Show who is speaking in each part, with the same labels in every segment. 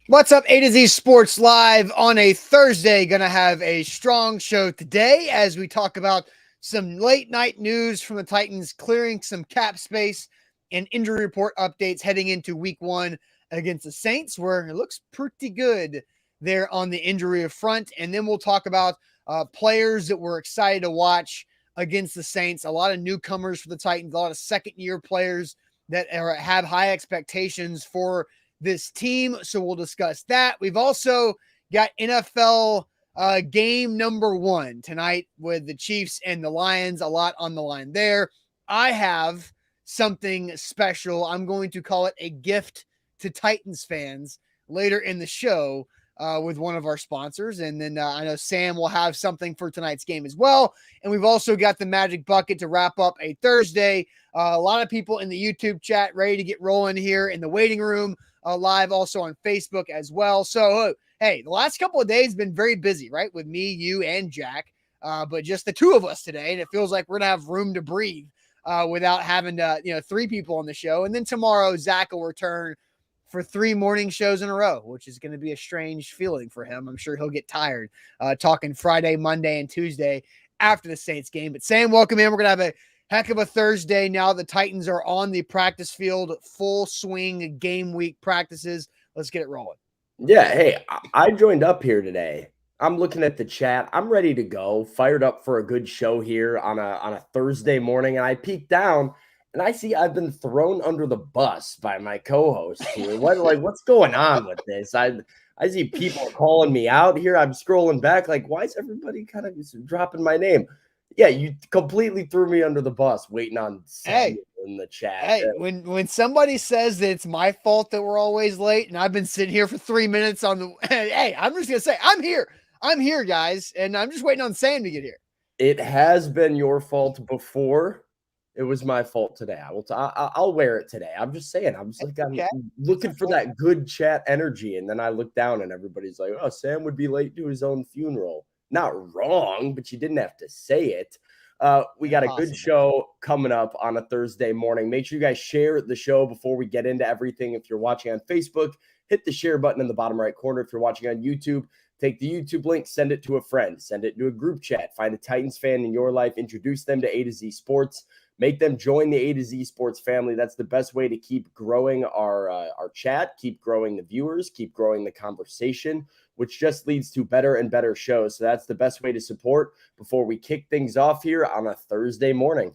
Speaker 1: What's up, A to Z Sports Live on a Thursday. Gonna have a strong show today as we talk about some late night news from the Titans clearing some cap space and injury report updates heading into week one against the Saints, where it looks pretty good there on the injury front. And then we'll talk about players that we're excited to watch against the Saints. A lot of newcomers for the Titans, a lot of second year players that have high expectations for this team. So we'll discuss that. We've also got NFL game number one tonight with the Chiefs and the Lions. A lot on the line there. I have something special. I'm going to call it a gift to Titans fans later in the show with one of our sponsors. And then I know Sam will have something for tonight's game as well. And we've also got the Magic Bucket to wrap up a Thursday. A lot of people in the YouTube chat ready to get rolling here in the waiting room. Live also on Facebook as well. So, hey, the last couple of days been very busy, right? With me, you, and Jack, but just the two of us today. And it feels like we're going to have room to breathe without having to, three people on the show. And then tomorrow, Zach will return for 3 morning shows in a row, which is going to be a strange feeling for him. I'm sure he'll get tired talking Friday, Monday, and Tuesday after the Saints game. But Sam, welcome in. We're going to have a heck of a Thursday now. The Titans are on the practice field, full swing game week practices. Let's get it rolling.
Speaker 2: Yeah, hey, I joined up here today. I'm looking at the chat. I'm ready to go, fired up for a good show here on a Thursday morning. And I peek down and I see I've been thrown under the bus by my co-host here. What's going on with this? I see people calling me out here. I'm scrolling back, like, why is everybody kind of dropping my name? Yeah, you completely threw me under the bus waiting on Samuel in the chat.
Speaker 1: Hey, when somebody says that it's my fault that we're always late and I've been sitting here for 3 minutes on the hey, I'm just gonna say I'm here. I'm here, guys, and I'm just waiting on Sam to get here.
Speaker 2: It has been your fault before. It was my fault today. I'll wear it today. I'm just saying. I'm looking for that good chat energy, and then I look down and everybody's like, "Oh, Sam would be late to his own funeral." Not wrong, but you didn't have to say it. We got a good show coming up on a Thursday morning. Make sure you guys share the show before we get into everything. If you're watching on Facebook, hit the share button in the bottom right corner. If you're watching on YouTube, take the YouTube link, send it to a friend, send it to a group chat, find a Titans fan in your life, introduce them to A to Z Sports, make them join the A to Z Sports family. That's the best way to keep growing our chat, keep growing the viewers, keep growing the conversation, which just leads to better and better shows. So that's the best way to support before we kick things off here on a Thursday morning.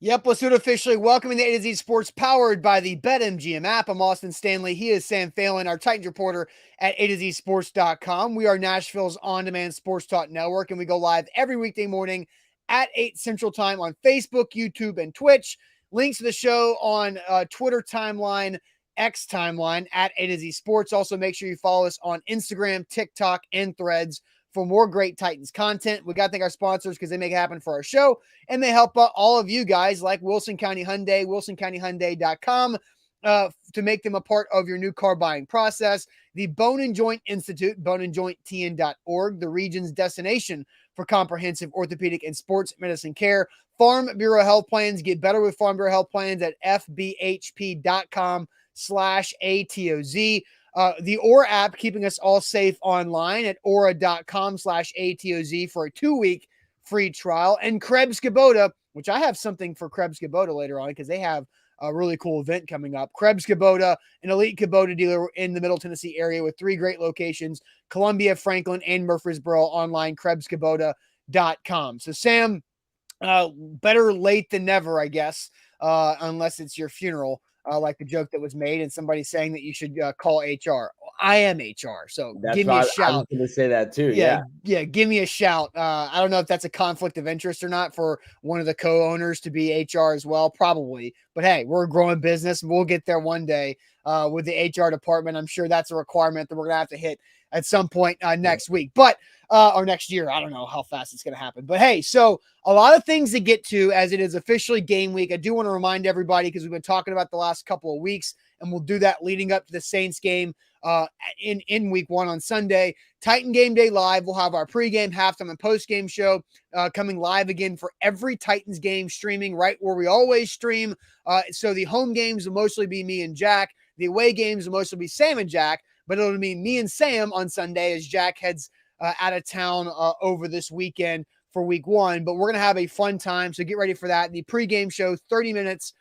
Speaker 1: Yep, let's do it officially. Welcoming the A to Z Sports, powered by the BetMGM app. I'm Austin Stanley. He is Sam Phelan, our Titans reporter at A2ZSports.com. We are Nashville's on-demand sports talk network, and we go live every weekday morning at 8 Central Time on Facebook, YouTube, and Twitch. Links to the show on Twitter timeline, X timeline at A to Z Sports. Also, make sure you follow us on Instagram, TikTok, and Threads for more great Titans content. We got to thank our sponsors because they make it happen for our show, and they help out all of you guys like Wilson County Hyundai, wilsoncountyhyundai.com, to make them a part of your new car buying process. The Bone and Joint Institute, boneandjointtn.org, the region's destination for comprehensive orthopedic and sports medicine care. Farm Bureau Health Plans. Get better with Farm Bureau Health Plans at fbhp.com/ATOZ. The Aura app, keeping us all safe online at aura.com/ATOZ for a 2-week free trial. And Krebs Kubota, which I have something for Krebs Kubota later on because they have a really cool event coming up. Krebs Kubota, an elite Kubota dealer in the Middle Tennessee area with 3 great locations: Columbia, Franklin, and Murfreesboro. Online, KrebsKubota.com. So, Sam, better late than never, I guess, unless it's your funeral. Like the joke that was made, and somebody saying that you should call HR. I am HR, so give me a shout.
Speaker 2: I was going to say that too.
Speaker 1: Yeah, give me a shout. I don't know if that's a conflict of interest or not for one of the co-owners to be HR as well, probably. But hey, we're a growing business. We'll get there one day with the HR department. I'm sure that's a requirement that we're going to have to hit at some point next week. But or next year. I don't know how fast it's going to happen. But hey, so a lot of things to get to as it is officially game week. I do want to remind everybody, because we've been talking about the last couple of weeks, and we'll do that leading up to the Saints game in week one on Sunday. Titan Game Day Live. We'll have our pregame, halftime, and postgame show coming live again for every Titans game, streaming right where we always stream. So the home games will mostly be me and Jack. The away games will mostly be Sam and Jack, but it'll be me and Sam on Sunday as Jack heads out of town over this weekend for week 1. But we're going to have a fun time, so get ready for that. The pregame show, 30 minutes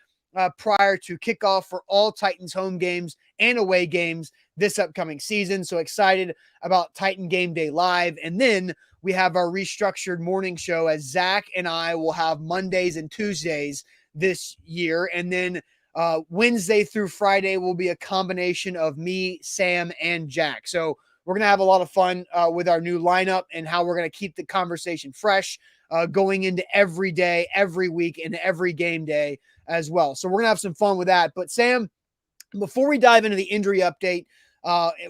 Speaker 1: prior to kickoff for all Titans home games and away games this upcoming season. So excited about Titan Game Day Live. And then we have our restructured morning show as Zach and I will have Mondays and Tuesdays this year. And then Wednesday through Friday will be a combination of me, Sam, and Jack. So we're going to have a lot of fun with our new lineup and how we're going to keep the conversation fresh going into every day, every week, and every game day as well. So we're going to have some fun with that. But Sam, before we dive into the injury update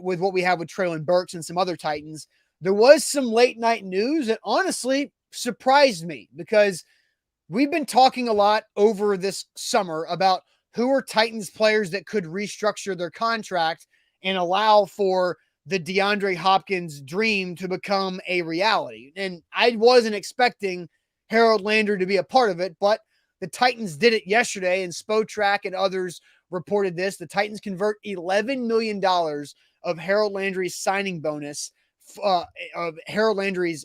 Speaker 1: with what we have with Treylon Burks and some other Titans, there was some late night news that honestly surprised me because we've been talking a lot over this summer about who are Titans players that could restructure their contract and allow for the DeAndre Hopkins dream to become a reality. And I wasn't expecting Harold Landry to be a part of it, but the Titans did it yesterday, and Spotrac and others reported this. The Titans convert $11 million of Harold Landry's signing bonus of Harold Landry's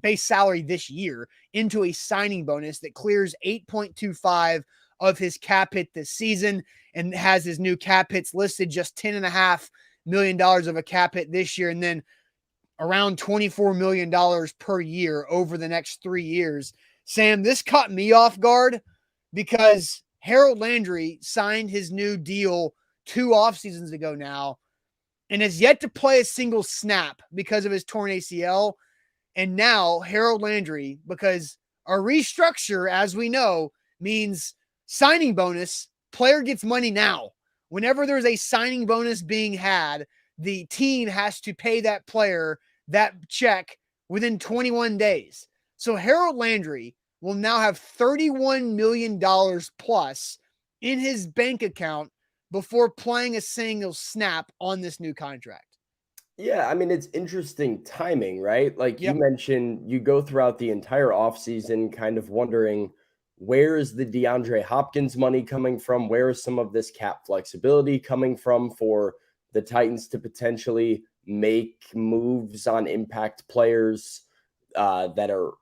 Speaker 1: base salary this year into a signing bonus that clears 8.25 of his cap hit this season and has his new cap hits listed just $10.5 million of a cap hit this year, and then around $24 million per year over the next 3 years. Sam, this caught me off guard because Harold Landry signed his new deal 2 off seasons ago now and has yet to play a single snap because of his torn ACL. And now Harold Landry, because a restructure, as we know, means signing bonus, player gets money now. Whenever there's a signing bonus being had, the team has to pay that player that check within 21 days. So Harold Landry will now have $31 million plus in his bank account before playing a single snap on this new contract.
Speaker 2: Yeah, I mean, it's interesting timing, right? Like you mentioned, you go throughout the entire offseason kind of wondering, where is the DeAndre Hopkins money coming from? Where is some of this cap flexibility coming from for the Titans to potentially make moves on impact players that are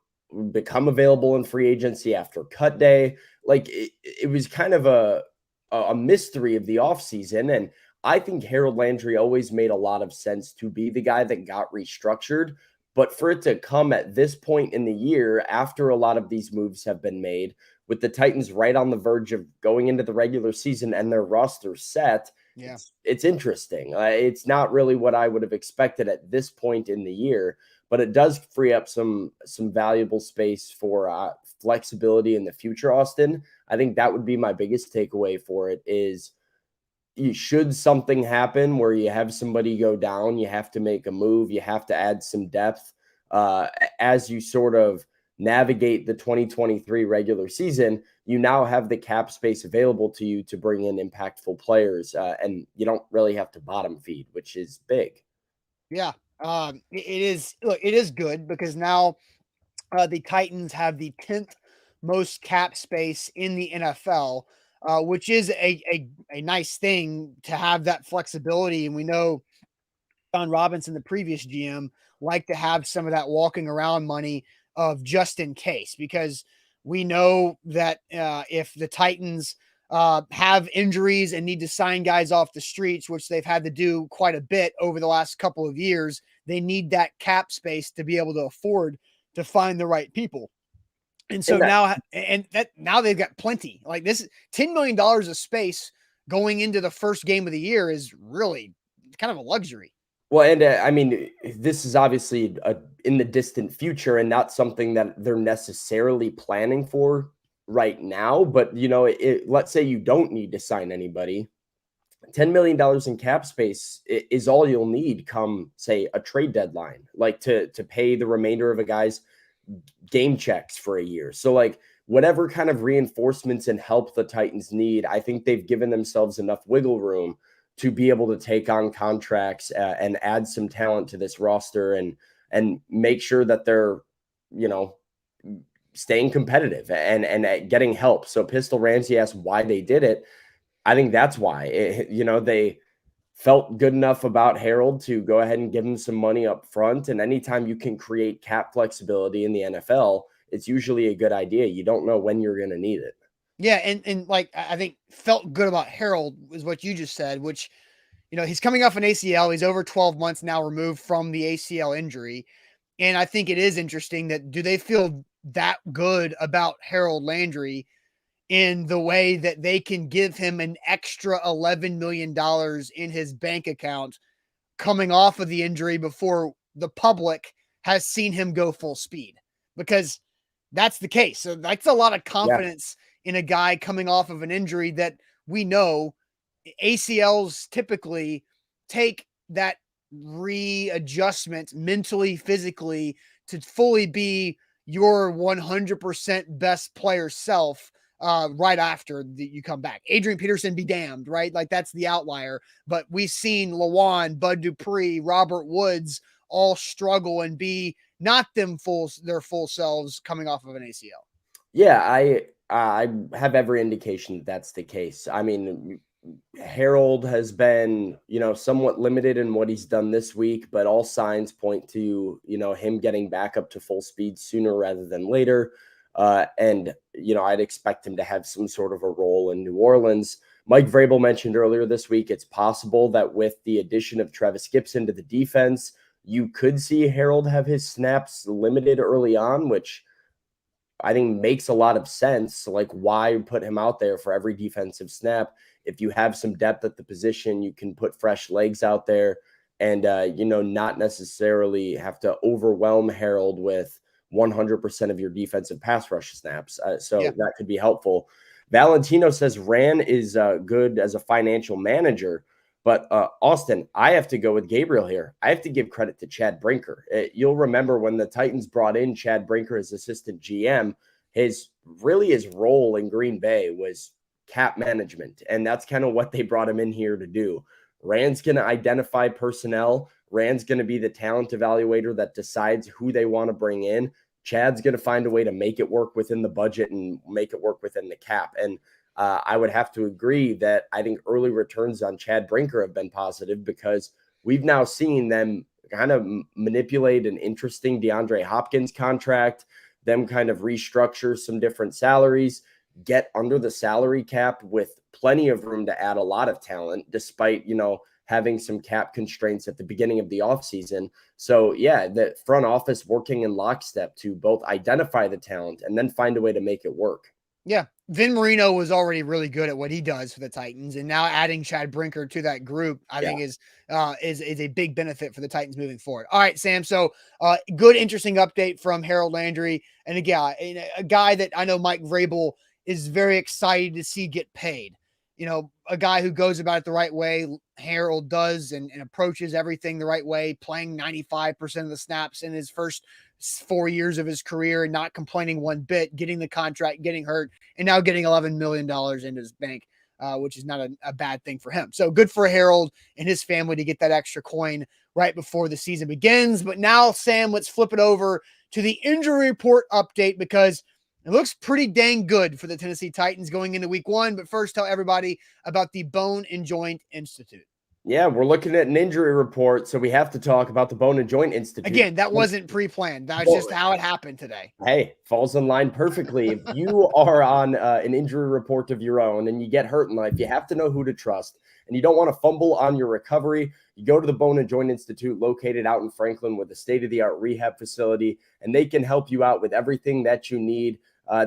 Speaker 2: become available in free agency after cut day? Like it was kind of a mystery of the offseason. And I think Harold Landry always made a lot of sense to be the guy that got restructured. But for it to come at this point in the year, after a lot of these moves have been made, with the Titans right on the verge of going into the regular season and their roster set, it's interesting. It's not really what I would have expected at this point in the year, but it does free up some valuable space for flexibility in the future, Austin. I think that would be my biggest takeaway for it is, should something happen where you have somebody go down, you have to make a move, you have to add some depth as you sort of navigate the 2023 regular season. You now have the cap space available to you to bring in impactful players, and you don't really have to bottom feed, which is big.
Speaker 1: Yeah, it is. Look, it is good because now the Titans have the 10th most cap space in the NFL, which is a nice thing to have that flexibility. And we know John Robinson, the previous GM, liked to have some of that walking around money of just in case, because we know that if the Titans have injuries and need to sign guys off the streets, which they've had to do quite a bit over the last couple of years, they need that cap space to be able to afford to find the right people. And so now they've got plenty. Like this $10 million of space going into the first game of the year is really kind of a luxury.
Speaker 2: Well, and I mean, this is obviously in the distant future and not something that they're necessarily planning for right now. But, let's say you don't need to sign anybody. $10 million in cap space is all you'll need come, say, a trade deadline, like to pay the remainder of a guy's game checks for a year. So, like, whatever kind of reinforcements and help the Titans need, I think they've given themselves enough wiggle room to be able to take on contracts and add some talent to this roster and make sure that they're, staying competitive and getting help. So Pistol Ramsey asked why they did it. I think that's why, they felt good enough about Harold to go ahead and give him some money up front. And anytime you can create cap flexibility in the NFL, it's usually a good idea. You don't know when you're going to need it.
Speaker 1: Yeah, and like I think felt good about Harold is what you just said, which he's coming off an ACL. He's over 12 months now removed from the ACL injury. And I think it is interesting that do they feel that good about Harold Landry in the way that they can give him an extra $11 million in his bank account coming off of the injury before the public has seen him go full speed? Because that's the case. So that's a lot of confidence in a guy coming off of an injury that we know ACLs typically take that readjustment mentally, physically to fully be your 100% best player self right after you come back. Adrian Peterson be damned, right? Like that's the outlier. But we've seen Lawan, Bud Dupree, Robert Woods all struggle and be not their full selves coming off of an ACL.
Speaker 2: Yeah, I have every indication that that's the case. I mean, Harold has been, somewhat limited in what he's done this week, but all signs point to, him getting back up to full speed sooner rather than later. And I'd expect him to have some sort of a role in New Orleans. Mike Vrabel mentioned earlier this week, it's possible that with the addition of Travis Gibson to the defense, you could see Harold have his snaps limited early on, which I think makes a lot of sense. Like, why put him out there for every defensive snap? If you have some depth at the position, you can put fresh legs out there and, not necessarily have to overwhelm Harold with 100% of your defensive pass rush snaps. That could be helpful. Valentino says Ran is good as a financial manager. But Austin, I have to go with Gabriel here. I have to give credit to Chad Brinker. You'll remember when the Titans brought in Chad Brinker as assistant GM, his role in Green Bay was cap management. And that's kind of what they brought him in here to do. Rand's going to identify personnel. Rand's going to be the talent evaluator that decides who they want to bring in. Chad's going to find a way to make it work within the budget and make it work within the cap. And I would have to agree that I think early returns on Chad Brinker have been positive because we've now seen them kind of manipulate an interesting DeAndre Hopkins contract, them kind of restructure some different salaries, get under the salary cap with plenty of room to add a lot of talent, despite, having some cap constraints at the beginning of the offseason. So, yeah, the front office working in lockstep to both identify the talent and then find a way to make it work.
Speaker 1: Yeah. Vin Marino was already really good at what he does for the Titans, and now adding Chad Brinker to that group, I think is a big benefit for the Titans moving forward. All right, Sam. So good, interesting update from Harold Landry. And again, a guy that I know Mike Vrabel is very excited to see get paid. A guy who goes about it the right way. Harold does and approaches everything the right way, playing 95% of the snaps in his first 4 years of his career and not complaining one bit, getting the contract, getting hurt, and now getting $11 million into his bank, which is not a bad thing for him. So good for Harold and his family to get that extra coin right before the season begins. But now, Sam, let's flip it over to the injury report update because it looks pretty dang good for the Tennessee Titans going into week 1. But first, tell everybody about the Bone and Joint Institute.
Speaker 2: Yeah, we're looking at an injury report, so we have to talk about the Bone and Joint Institute.
Speaker 1: Again, that wasn't pre-planned. That was just how it happened today.
Speaker 2: Hey, falls in line perfectly. If you are on an injury report of your own and you get hurt in life, you have to know who to trust. And you don't want to fumble on your recovery. You go to the Bone and Joint Institute located out in Franklin with a state-of-the-art rehab facility, and they can help you out with everything that you need.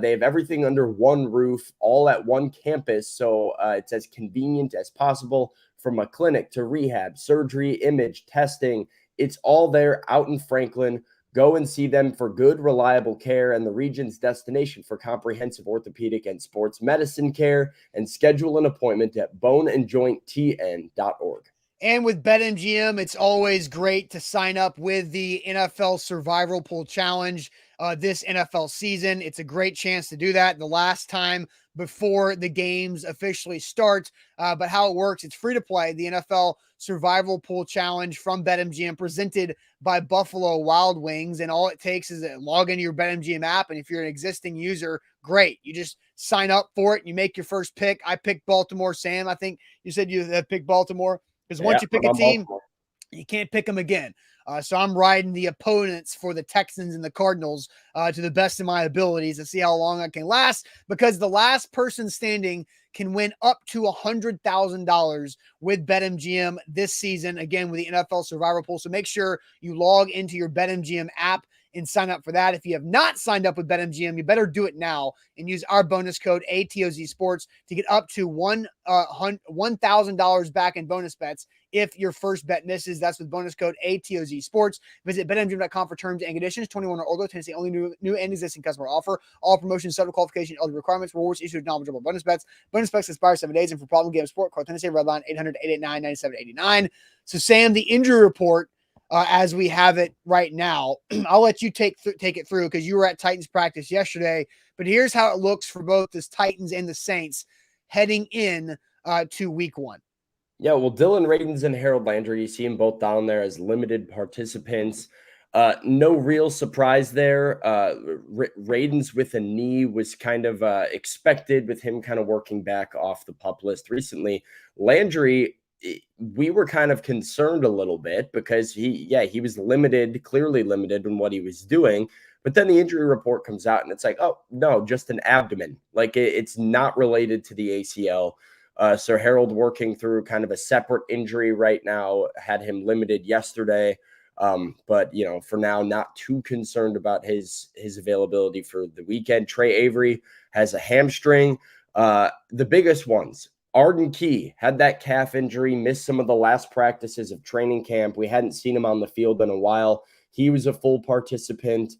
Speaker 2: They have everything under one roof, all at one campus, so it's as convenient as possible. From a clinic to rehab, surgery, image, testing, it's all there out in Franklin. Go and see them for good, reliable care and the region's destination for comprehensive orthopedic and sports medicine care, and schedule an appointment at boneandjointtn.org.
Speaker 1: And with BetMGM, it's always great to sign up with the NFL Survival Pool Challenge this NFL season. It's a great chance to do that the last time before the games officially start. But how it works, it's free to play. The NFL Survival Pool Challenge from BetMGM, presented by Buffalo Wild Wings. And all it takes is to log into your BetMGM app. And if you're an existing user, great. You just sign up for it and you make your first pick. I picked Baltimore. Sam, I think you said you picked Baltimore. Because once you pick a team, you can't pick them again. So I'm riding the opponents for the Texans and the Cardinals to the best of my abilities to see how long I can last, because the last person standing can win up to $100,000 with BetMGM this season, again, with the NFL Survivor Pool. So make sure you log into your BetMGM app and sign up for that. If you have not signed up with BetMGM, you better do it now and use our bonus code ATOZ Sports to get up to $1,000 back in bonus bets if your first bet misses. That's with bonus code ATOZ Sports. Visit BetMGM.com for terms and conditions. 21 or older. Tennessee only new and existing customer offer. All promotions, subject to qualification, eligible requirements. Rewards issued with knowledgeable bonus bets. Bonus bets expire 7 days. And for problem game sport, call Tennessee Redline 800-889-9789. So, Sam, the injury report as we have it right now. I'll let you take it through because you were at Titans practice yesterday. But here's how it looks for both the Titans and the Saints heading in to week 1.
Speaker 2: Yeah, well, Dylan Radins and Harold Landry, you see them both down there as limited participants. No real surprise there. Radins with a knee was kind of expected, with him kind of working back off the PUP list recently. Landry, we were kind of concerned a little bit because he was limited, clearly limited in what he was doing. But then the injury report comes out and it's like, oh, no, just an abdomen. Like it's not related to the ACL. So Harold working through kind of a separate injury right now, had him limited yesterday. But, for now, not too concerned about his availability for the weekend. Trey Avery has a hamstring. The biggest ones, Arden Key had that calf injury, missed some of the last practices of training camp. We hadn't seen him on the field in a while. He was a full participant.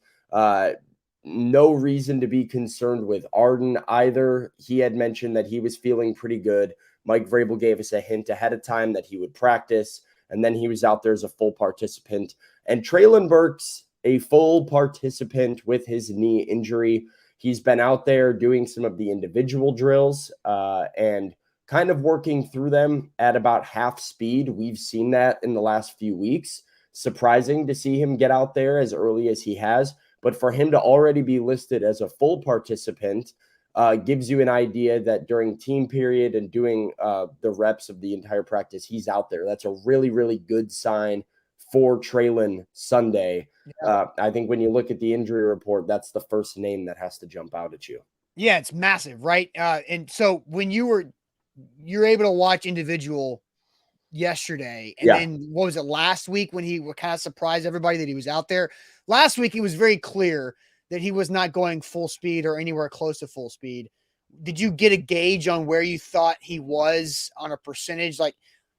Speaker 2: No reason to be concerned with Arden either. He had mentioned that he was feeling pretty good. Mike Vrabel gave us a hint ahead of time that he would practice, and then he was out there as a full participant. And Treylon Burks, a full participant with his knee injury. He's been out there doing some of the individual drills and kind of working through them at about half speed. We've seen that in the last few weeks. Surprising to see him get out there as early as he has. But for him to already be listed as a full participant gives you an idea that during team period and doing the reps of the entire practice, he's out there. That's a really, really good sign for Treylon Sunday. Yeah. I think when you look at the injury report, that's the first name that has to jump out at you.
Speaker 1: Yeah, it's massive, right? And so when you're able to watch individual yesterday, and then what was it, last week when he kind of surprised everybody that he was out there? Last week, it was very clear that he was not going full speed or anywhere close to full speed. Did you get a gauge on where you thought he was on a percentage, like,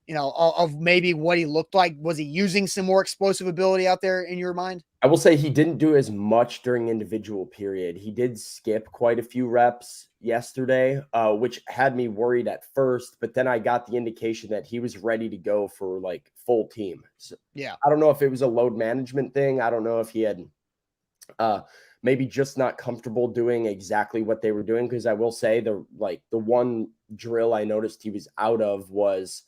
Speaker 1: of maybe what he looked like? Was he using some more explosive ability out there in your mind?
Speaker 2: I will say he didn't do as much during individual period. He did skip quite a few reps yesterday, which had me worried at first, but then I got the indication that he was ready to go for like full team. So,
Speaker 1: yeah.
Speaker 2: I don't know if it was a load management thing. I don't know if he had maybe just not comfortable doing exactly what they were doing. Because I will say the one drill I noticed he was out of was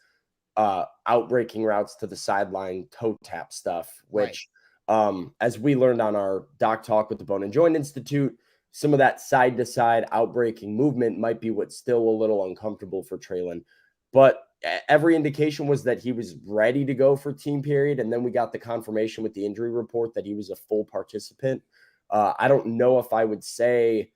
Speaker 2: outbreaking routes to the sideline, toe tap stuff, which as we learned on our doc talk with the Bone and Joint Institute, some of that side to side outbreaking movement might be what's still a little uncomfortable for Treylon. But every indication was that he was ready to go for team period. And then we got the confirmation with the injury report that he was a full participant. I don't know if I would say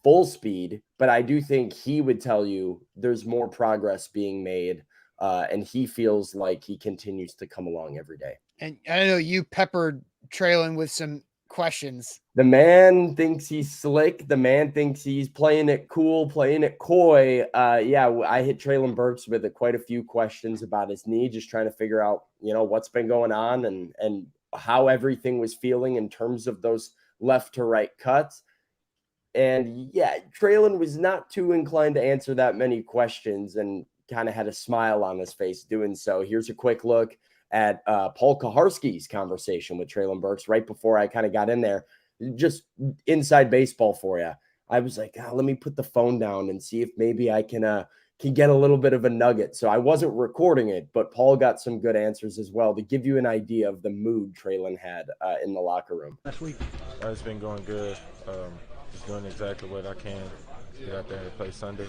Speaker 2: full speed, but I do think he would tell you there's more progress being made. And he feels like he continues to come along every day.
Speaker 1: And I know you peppered Treylon with some questions.
Speaker 2: The man thinks he's slick. The man thinks he's playing it cool, playing it coy. I hit Treylon Burks with quite a few questions about his knee, just trying to figure out, what's been going on and how everything was feeling in terms of those left to right cuts. And Treylon was not too inclined to answer that many questions. And kind of had a smile on his face doing so. Here's a quick look at Paul Kaharski's conversation with Treylon Burks right before I kind of got in there. Just inside baseball for you. I was like, let me put the phone down and see if maybe I can get a little bit of a nugget. So I wasn't recording it, but Paul got some good answers as well to give you an idea of the mood Treylon had in the locker room.
Speaker 3: Last week,
Speaker 4: it's been going good. Just doing exactly what I can. Get out there and play Sunday.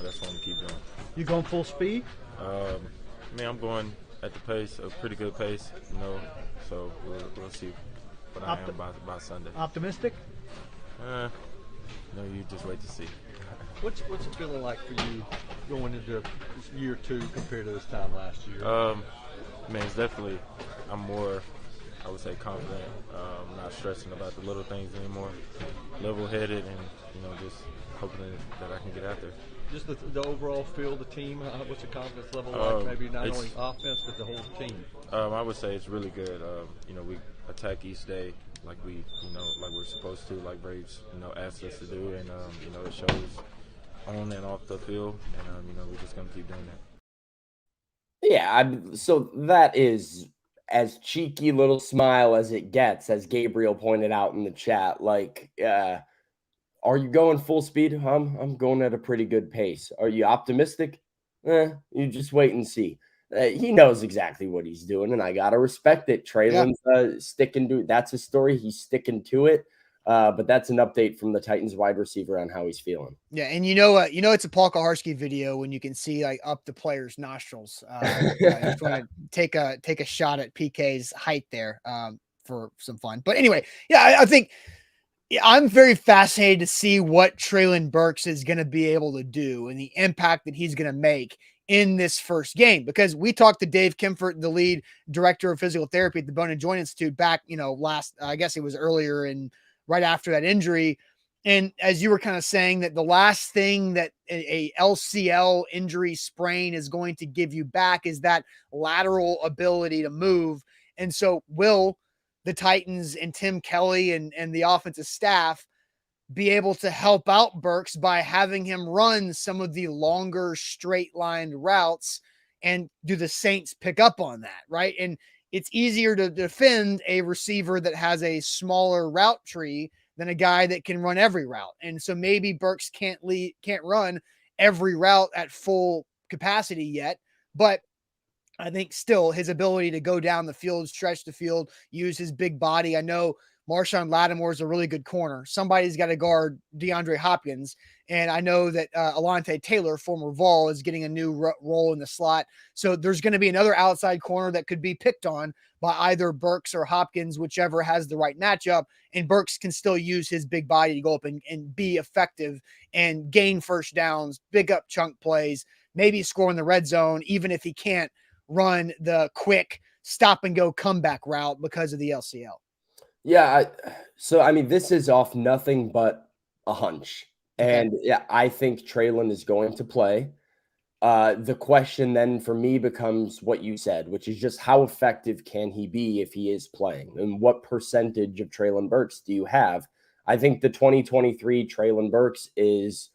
Speaker 4: That's what I'm keep doing.
Speaker 3: You going full speed?
Speaker 4: I'm going at the pace, a pretty good pace, so we'll see what I am by Sunday.
Speaker 3: Optimistic?
Speaker 4: No, you just wait to see.
Speaker 3: What's it feeling like for you going into year 2 compared to this time last year?
Speaker 4: It's definitely, I'm more, I would say, confident. I'm not stressing about the little things anymore. Level-headed and, just hoping that I can get out there.
Speaker 3: Just the overall feel of the team, what's the confidence level like? Maybe not only offense, but the whole team.
Speaker 4: I would say it's really good. We attack each day like like we're supposed to, like Braves, asked us to do, and it shows on and off the field, and we're just gonna keep doing that.
Speaker 2: Yeah, so that is as cheeky little smile as it gets, as Gabriel pointed out in the chat. Like, are you going full speed? I'm going at a pretty good pace. Are you optimistic? You just wait and see. He knows exactly what he's doing, and I gotta respect it. Treylon's sticking to it. That's his story. He's sticking to it. But that's an update from the Titans wide receiver on how he's feeling.
Speaker 1: Yeah, and it's a Paul Kaharski video when you can see like up the player's nostrils. Just want to take a shot at PK's height there for some fun. But anyway, I think I'm very fascinated to see what Treylon Burks is going to be able to do and the impact that he's going to make in this first game, because we talked to Dave Kimfort, the lead director of physical therapy at the Bone and Joint Institute back, I guess it was earlier and right after that injury. And as you were kind of saying, that the last thing that a LCL injury sprain is going to give you back is that lateral ability to move. And so will the Titans and Tim Kelly and the offensive staff be able to help out Burks by having him run some of the longer straight line routes, and do the Saints pick up on that? Right. And it's easier to defend a receiver that has a smaller route tree than a guy that can run every route. And so maybe Burks can't run every route at full capacity yet, but I think still his ability to go down the field, stretch the field, use his big body. I know Marshawn Lattimore is a really good corner. Somebody's got to guard DeAndre Hopkins. And I know that Alontae Taylor, former Vol, is getting a new role in the slot. So there's going to be another outside corner that could be picked on by either Burks or Hopkins, whichever has the right matchup. And Burks can still use his big body to go up and be effective and gain first downs, big up chunk plays, maybe score in the red zone, even if he can't run the quick stop and go comeback route because of the LCL.
Speaker 2: Yeah. This is off nothing but a hunch. Okay. And I think Treylon is going to play. The question then for me becomes what you said, which is just how effective can he be if he is playing, and what percentage of Treylon Burks do you have? I think the 2023 Treylon Burks is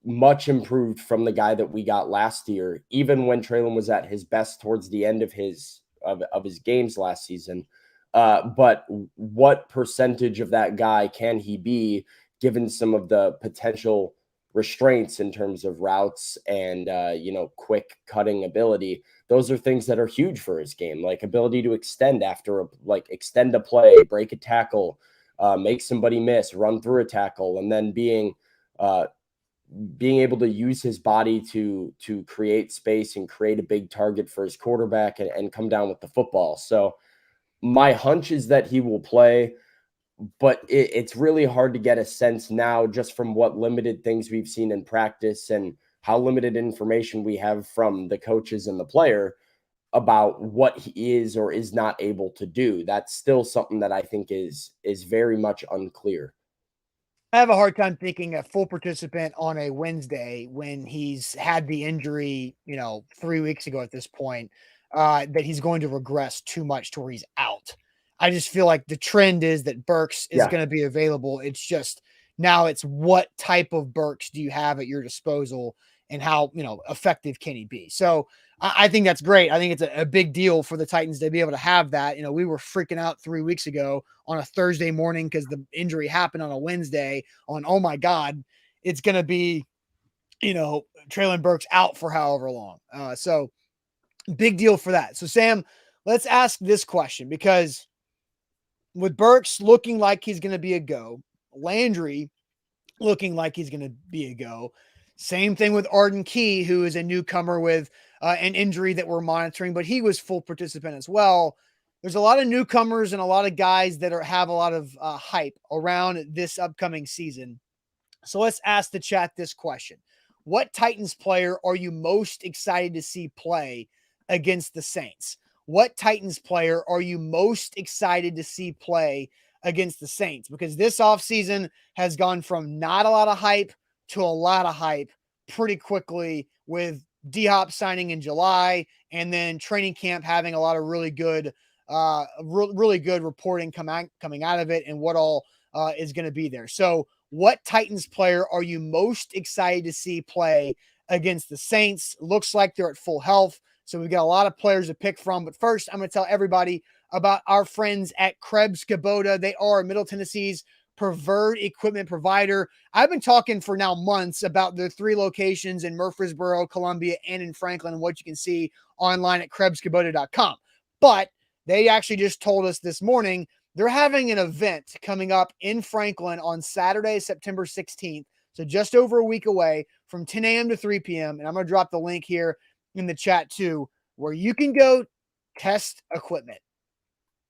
Speaker 2: much improved from the guy that we got last year, even when Treylon was at his best towards the end of his games last season. But what percentage of that guy can he be, given some of the potential restraints in terms of routes and, quick cutting ability? Those are things that are huge for his game, like ability to extend extend a play, break a tackle, make somebody miss, run through a tackle, and then being able to use his body to create space and create a big target for his quarterback and come down with the football. So my hunch is that he will play, but it's really hard to get a sense now just from what limited things we've seen in practice and how limited information we have from the coaches and the player about what he is or is not able to do. That's still something that I think is very much unclear.
Speaker 1: I have a hard time thinking a full participant on a Wednesday when he's had the injury, 3 weeks ago at this point, that he's going to regress too much to where he's out. I just feel like the trend is that Burks is going to be available. It's just now it's what type of Burks do you have at your disposal? and how, effective can he be? So I think that's great. I think it's a big deal for the Titans to be able to have that. We were freaking out 3 weeks ago on a Thursday morning because the injury happened on a Wednesday oh my God, it's going to be, Treylon Burks out for however long. So big deal for that. So Sam, let's ask this question, because with Burks looking like he's going to be a go, Landry looking like he's going to be a go. Same thing with Arden Key, who is a newcomer with an injury that we're monitoring, but he was full participant as well. There's a lot of newcomers and a lot of guys that have a lot of hype around this upcoming season. So let's ask the chat this question. What Titans player are you most excited to see play against the Saints? What Titans player are you most excited to see play against the Saints? Because this offseason has gone from not a lot of hype to a lot of hype pretty quickly, with D-Hop signing in July and then training camp having a lot of really good reporting coming out of it and what all is going to be there. So what Titans player are you most excited to see play against the Saints? Looks like they're at full health, so we've got a lot of players to pick from. But first, I'm going to tell everybody about our friends at Krebs Kubota. They are Middle Tennessee's preferred equipment provider. I've been talking for now months about their 3 locations in Murfreesboro, Columbia, and in Franklin, and what you can see online at KrebsKubota.com. But they actually just told us this morning they're having an event coming up in Franklin on Saturday, September 16th. So just over a week away, from 10 a.m. to 3 p.m. And I'm going to drop the link here in the chat too, where you can go test equipment.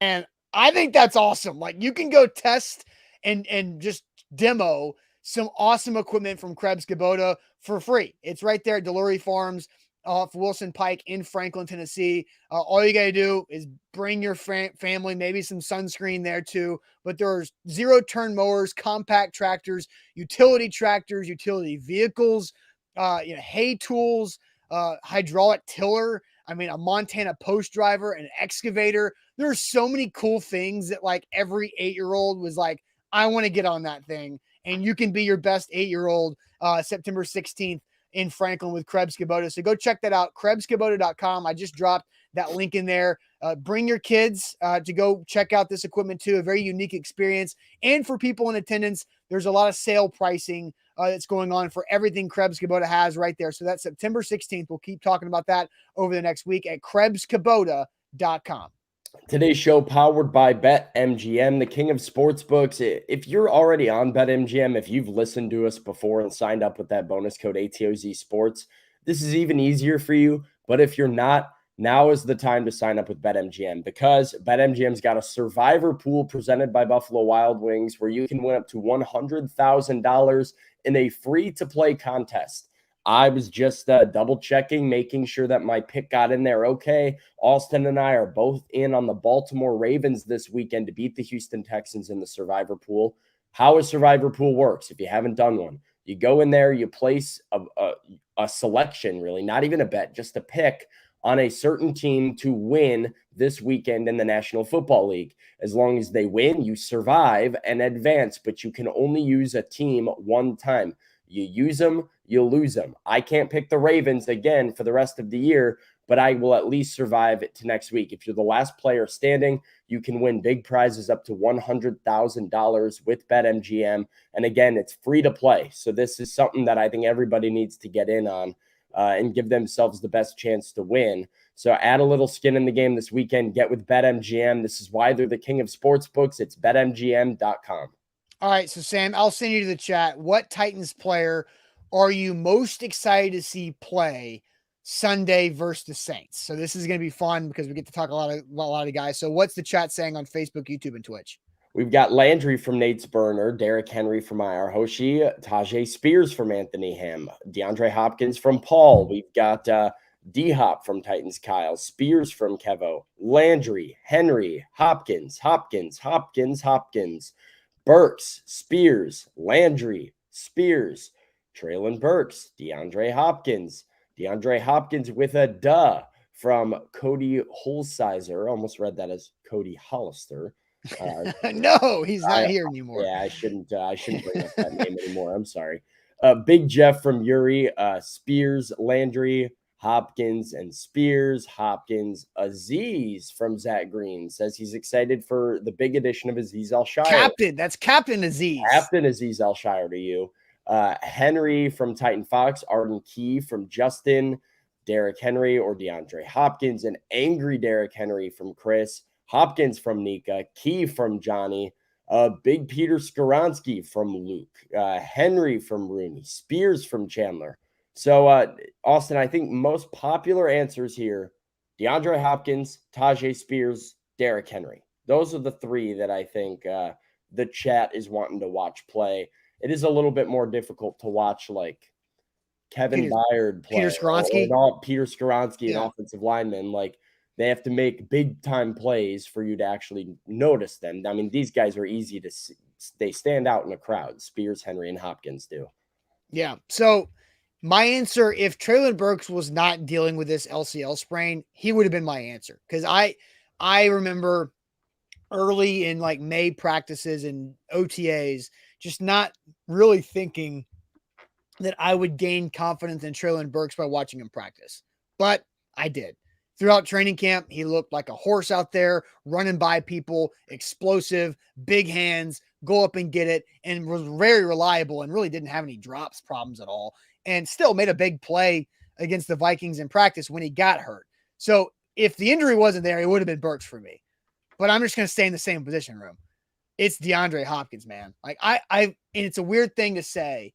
Speaker 1: And I think that's awesome. Like, you can go test and just demo some awesome equipment from Krebs Kubota for free. It's right there at Delury Farms off Wilson Pike in Franklin, Tennessee. All you got to do is bring your family, maybe some sunscreen there too. But there's 0-turn mowers, compact tractors, utility vehicles, hay tools, hydraulic tiller. I mean, a Montana post driver, an excavator. There's so many cool things that like every 8-year-old was like, I want to get on that thing. And you can be your best 8-year-old September 16th in Franklin with Krebs Kubota. So go check that out, KrebsKubota.com. I just dropped that link in there. Bring your kids to go check out this equipment too. A very unique experience. And for people in attendance, there's a lot of sale pricing that's going on for everything Krebs Kubota has right there. So that's September 16th. We'll keep talking about that over the next week at KrebsKubota.com.
Speaker 2: Today's show powered by BetMGM, the king of sportsbooks. If you're already on BetMGM, if you've listened to us before and signed up with that bonus code ATOZ Sports, this is even easier for you. But if you're not, now is the time to sign up with BetMGM, because BetMGM's got a survivor pool presented by Buffalo Wild Wings where you can win up to $100,000 in a free-to-play contest. I was just double checking, making sure that my pick got in there okay. Austin and I are both in on the Baltimore Ravens this weekend to beat the Houston Texans in the Survivor Pool. How a Survivor Pool works, if you haven't done one, you go in there, you place a selection, really, not even a bet, just a pick on a certain team to win this weekend in the National Football League. As long as they win, you survive and advance, but you can only use a team one time. You use them, you lose them. I can't pick the Ravens again for the rest of the year, but I will at least survive it to next week. If you're the last player standing, you can win big prizes up to $100,000 with BetMGM. And again, it's free to play. So this is something that I think everybody needs to get in on and give themselves the best chance to win. So add a little skin in the game this weekend. Get with BetMGM. This is why they're the king of sportsbooks. It's BetMGM.com.
Speaker 1: All right, so Sam, I'll send you to the chat. What Titans player are you most excited to see play Sunday versus the Saints? So this is going to be fun because we get to talk a lot of guys. So what's the chat saying on Facebook, YouTube, and Twitch?
Speaker 2: We've got Landry from Nate's Burner, Derrick Henry from IR Hoshi, Tajay Spears from Anthony Ham, DeAndre Hopkins from Paul. We've got D-Hop from Titans Kyle, Spears from Kevo, Landry, Henry, Hopkins, Burks, Spears, Landry, Spears, Treylon Burks, DeAndre Hopkins with a duh from Cody Holsizer. Almost read that as Cody Hollister.
Speaker 1: No, he's not here anymore.
Speaker 2: Yeah, I shouldn't bring up that name anymore. I'm sorry. Big Jeff from Uri, Spears, Landry, Hopkins, and Spears. Hopkins. Aziz from Zach Green says he's excited for the big addition of Aziz Al-Shire.
Speaker 1: Captain. That's Captain Aziz.
Speaker 2: Captain Aziz Al-Shire to you. Henry from Titan Fox. Arden Key from Justin. Derrick Henry or DeAndre Hopkins. And Angry Derrick Henry from Chris. Hopkins from Nika. Key from Johnny. Big Peter Skoronsky from Luke. Henry from Rooney. Spears from Chandler. So, Austin, I think most popular answers here, DeAndre Hopkins, Tajay Spears, Derrick Henry. Those are the three that I think the chat is wanting to watch play. It is a little bit more difficult to watch like Kevin Byard play.
Speaker 1: Peter Skoronsky.
Speaker 2: Peter Skoronsky, an offensive lineman. Like, they have to make big-time plays for you to actually notice them. I mean, these guys are easy to see. They stand out in a crowd. Spears, Henry, and Hopkins do.
Speaker 1: Yeah. So my answer, if Treylon Burks was not dealing with this LCL sprain, he would have been my answer. Because I remember early in like May practices and OTAs, just not really thinking that I would gain confidence in Treylon Burks by watching him practice. But I did. Throughout training camp, he looked like a horse out there, running by people, explosive, big hands, go up and get it, and was very reliable and really didn't have any drops problems at all, and still made a big play against the Vikings in practice when he got hurt. So if the injury wasn't there, it would have been Burks for me. But I'm just going to stay in the same position room. It's DeAndre Hopkins, man. Like and it's a weird thing to say,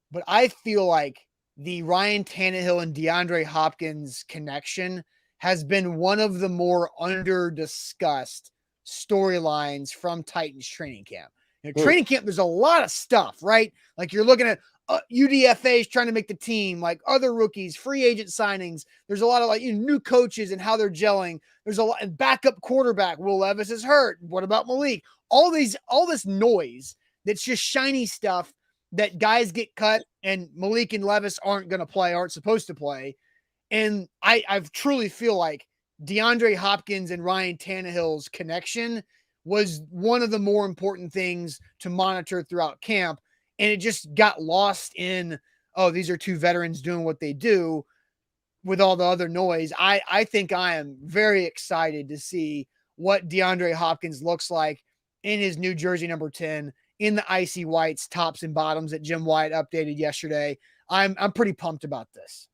Speaker 1: but I feel like the Ryan Tannehill and DeAndre Hopkins connection has been one of the more under-discussed storylines from Titans training camp. Training camp, there's a lot of stuff, right? Like you're looking at UDFAs trying to make the team, like other rookies, free agent signings. There's a lot of like new coaches and how they're gelling. There's a lot, and backup quarterback. Will Levis is hurt. What about Malik? All this noise that's just shiny stuff that guys get cut and Malik and Levis aren't supposed to play. And I truly feel like DeAndre Hopkins and Ryan Tannehill's connection was one of the more important things to monitor throughout camp. And it just got lost in, these are two veterans doing what they do with all the other noise. I think I am very excited to see what DeAndre Hopkins looks like in his new jersey number 10, in the icy whites, tops and bottoms that Jim White updated yesterday. I'm pretty pumped about this.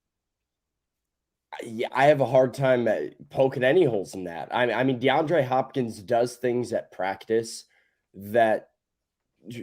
Speaker 2: Yeah, I have a hard time poking any holes in that. I mean, DeAndre Hopkins does things at practice that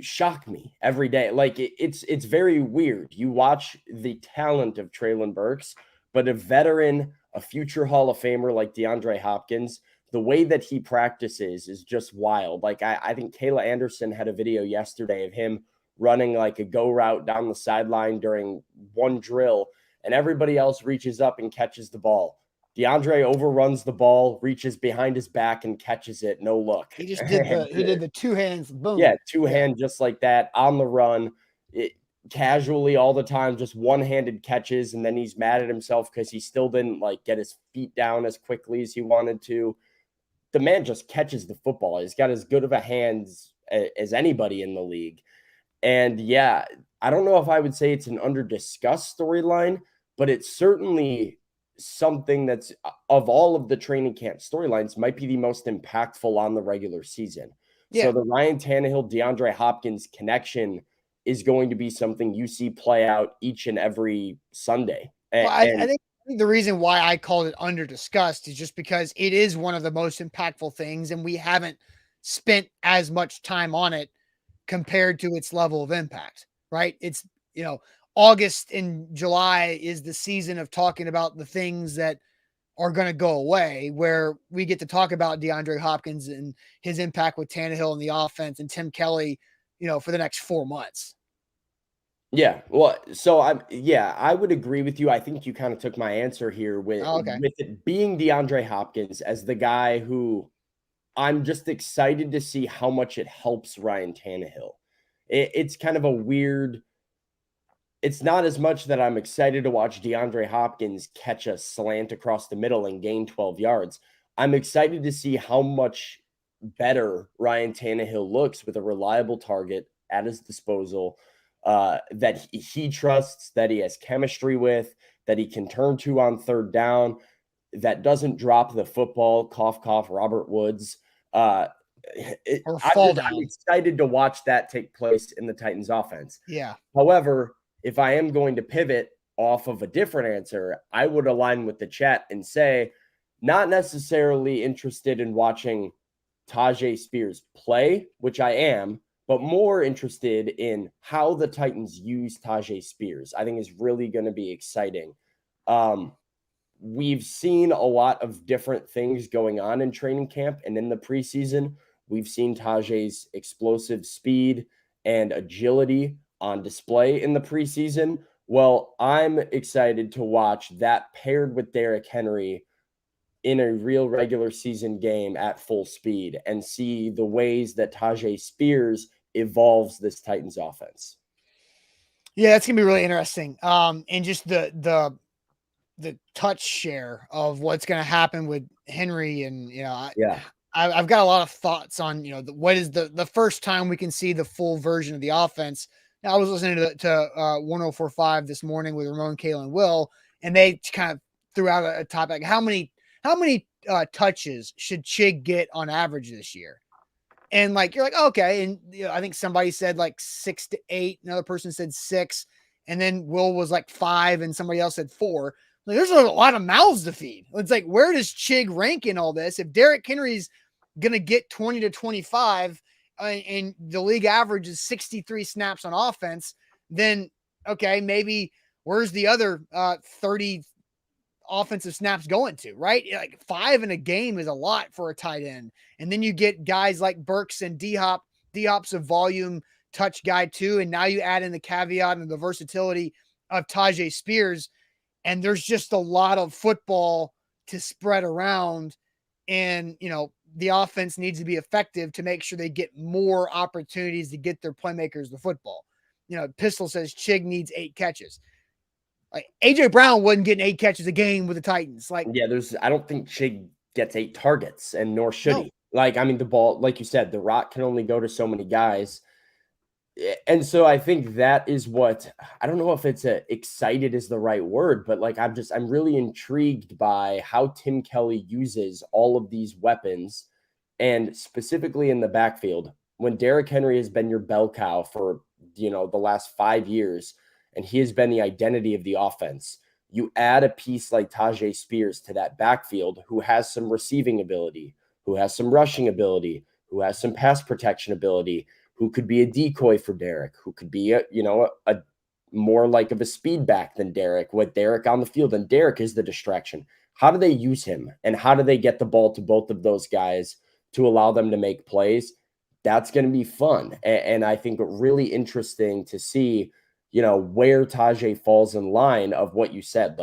Speaker 2: shock me every day. Like it's very weird. You watch the talent of Treylon Burks, but a veteran, a future Hall of Famer like DeAndre Hopkins, the way that he practices is just wild. Like I think Kayla Anderson had a video yesterday of him running like a go route down the sideline during one drill, and everybody else reaches up and catches the ball. DeAndre overruns the ball, reaches behind his back and catches it. No look.
Speaker 1: He just did the two hands. Boom.
Speaker 2: Yeah, two-hand just like that on the run. Casually all the time, just one-handed catches, and then he's mad at himself because he still didn't like get his feet down as quickly as he wanted to. The man just catches the football. He's got as good of a hands as anybody in the league. And yeah, I don't know if I would say it's an under-discussed storyline, but it's certainly something that's, of all of the training camp storylines, might be the most impactful on the regular season. Yeah. So the Ryan Tannehill, DeAndre Hopkins connection is going to be something you see play out each and every Sunday.
Speaker 1: I think the reason why I called it under discussed is just because it is one of the most impactful things, and we haven't spent as much time on it compared to its level of impact, right? It's, August and July is the season of talking about the things that are going to go away, where we get to talk about DeAndre Hopkins and his impact with Tannehill and the offense and Tim Kelly, for the next 4 months.
Speaker 2: Yeah. Well, so I would agree with you. I think you kind of took my answer here with it being DeAndre Hopkins as the guy who I'm just excited to see how much it helps Ryan Tannehill. It's kind of a weird, it's not as much that I'm excited to watch DeAndre Hopkins catch a slant across the middle and gain 12 yards. I'm excited to see how much better Ryan Tannehill looks with a reliable target at his disposal. that he trusts, that he has chemistry with, that he can turn to on third down, that doesn't drop the football, cough, cough, Robert Woods.
Speaker 1: Or fall down.
Speaker 2: I'm excited to watch that take place in the Titans offense.
Speaker 1: Yeah.
Speaker 2: However, if I am going to pivot off of a different answer, I would align with the chat and say, not necessarily interested in watching Tajay Spears play, which I am, but more interested in how the Titans use Tajay Spears. I think is really going to be exciting. We've seen a lot of different things going on in training camp and in the preseason. We've seen Tajay's explosive speed and agility on display in the preseason. Well, I'm excited to watch that paired with Derrick Henry in a real regular season game at full speed and see the ways that Tajay Spears evolves this Titans offense.
Speaker 1: Yeah, that's gonna be really interesting. And just the touch share of what's gonna happen with Henry, and I've got a lot of thoughts on what is the first time we can see the full version of the offense. Now, I was listening to 1045 this morning with Ramon, Kayla, and Will, and they kind of threw out a topic: how many touches should Chig get on average this year? And you're like, okay. And I think somebody said 6 to 8. Another person said 6. And then Will was 5 and somebody else said 4. There's a lot of mouths to feed. It's where does Chig rank in all this? If Derrick Henry's going to get 20 to 25 and the league average is 63 snaps on offense, then okay, maybe where's the other 30 offensive snaps going to, right? 5 in a game is a lot for a tight end. And then you get guys like Burks and D-Hop. D-Hop's a volume touch guy too. And now you add in the caveat and the versatility of Tajay Spears. And there's just a lot of football to spread around. And, the offense needs to be effective to make sure they get more opportunities to get their playmakers the football. Pistol says Chig needs 8 catches. AJ Brown wasn't getting 8 catches a game with the Titans. I
Speaker 2: don't think Chig gets 8 targets, and nor should he. The ball, like you said, the rock can only go to so many guys. And so I think that is what, I don't know if it's excited is the right word, but I'm really intrigued by how Tim Kelly uses all of these weapons, and specifically in the backfield. When Derrick Henry has been your bell cow for, the last 5 years, and he has been the identity of the offense, you add a piece like Tajay Spears to that backfield, who has some receiving ability, who has some rushing ability, who has some pass protection ability, who could be a decoy for Derrick, who could be a more of a speed back than Derrick, with Derrick on the field, and Derrick is the distraction. How do they use him, and how do they get the ball to both of those guys to allow them to make plays? That's going to be fun. And I think really interesting to see, where Tajay falls in line of what you said,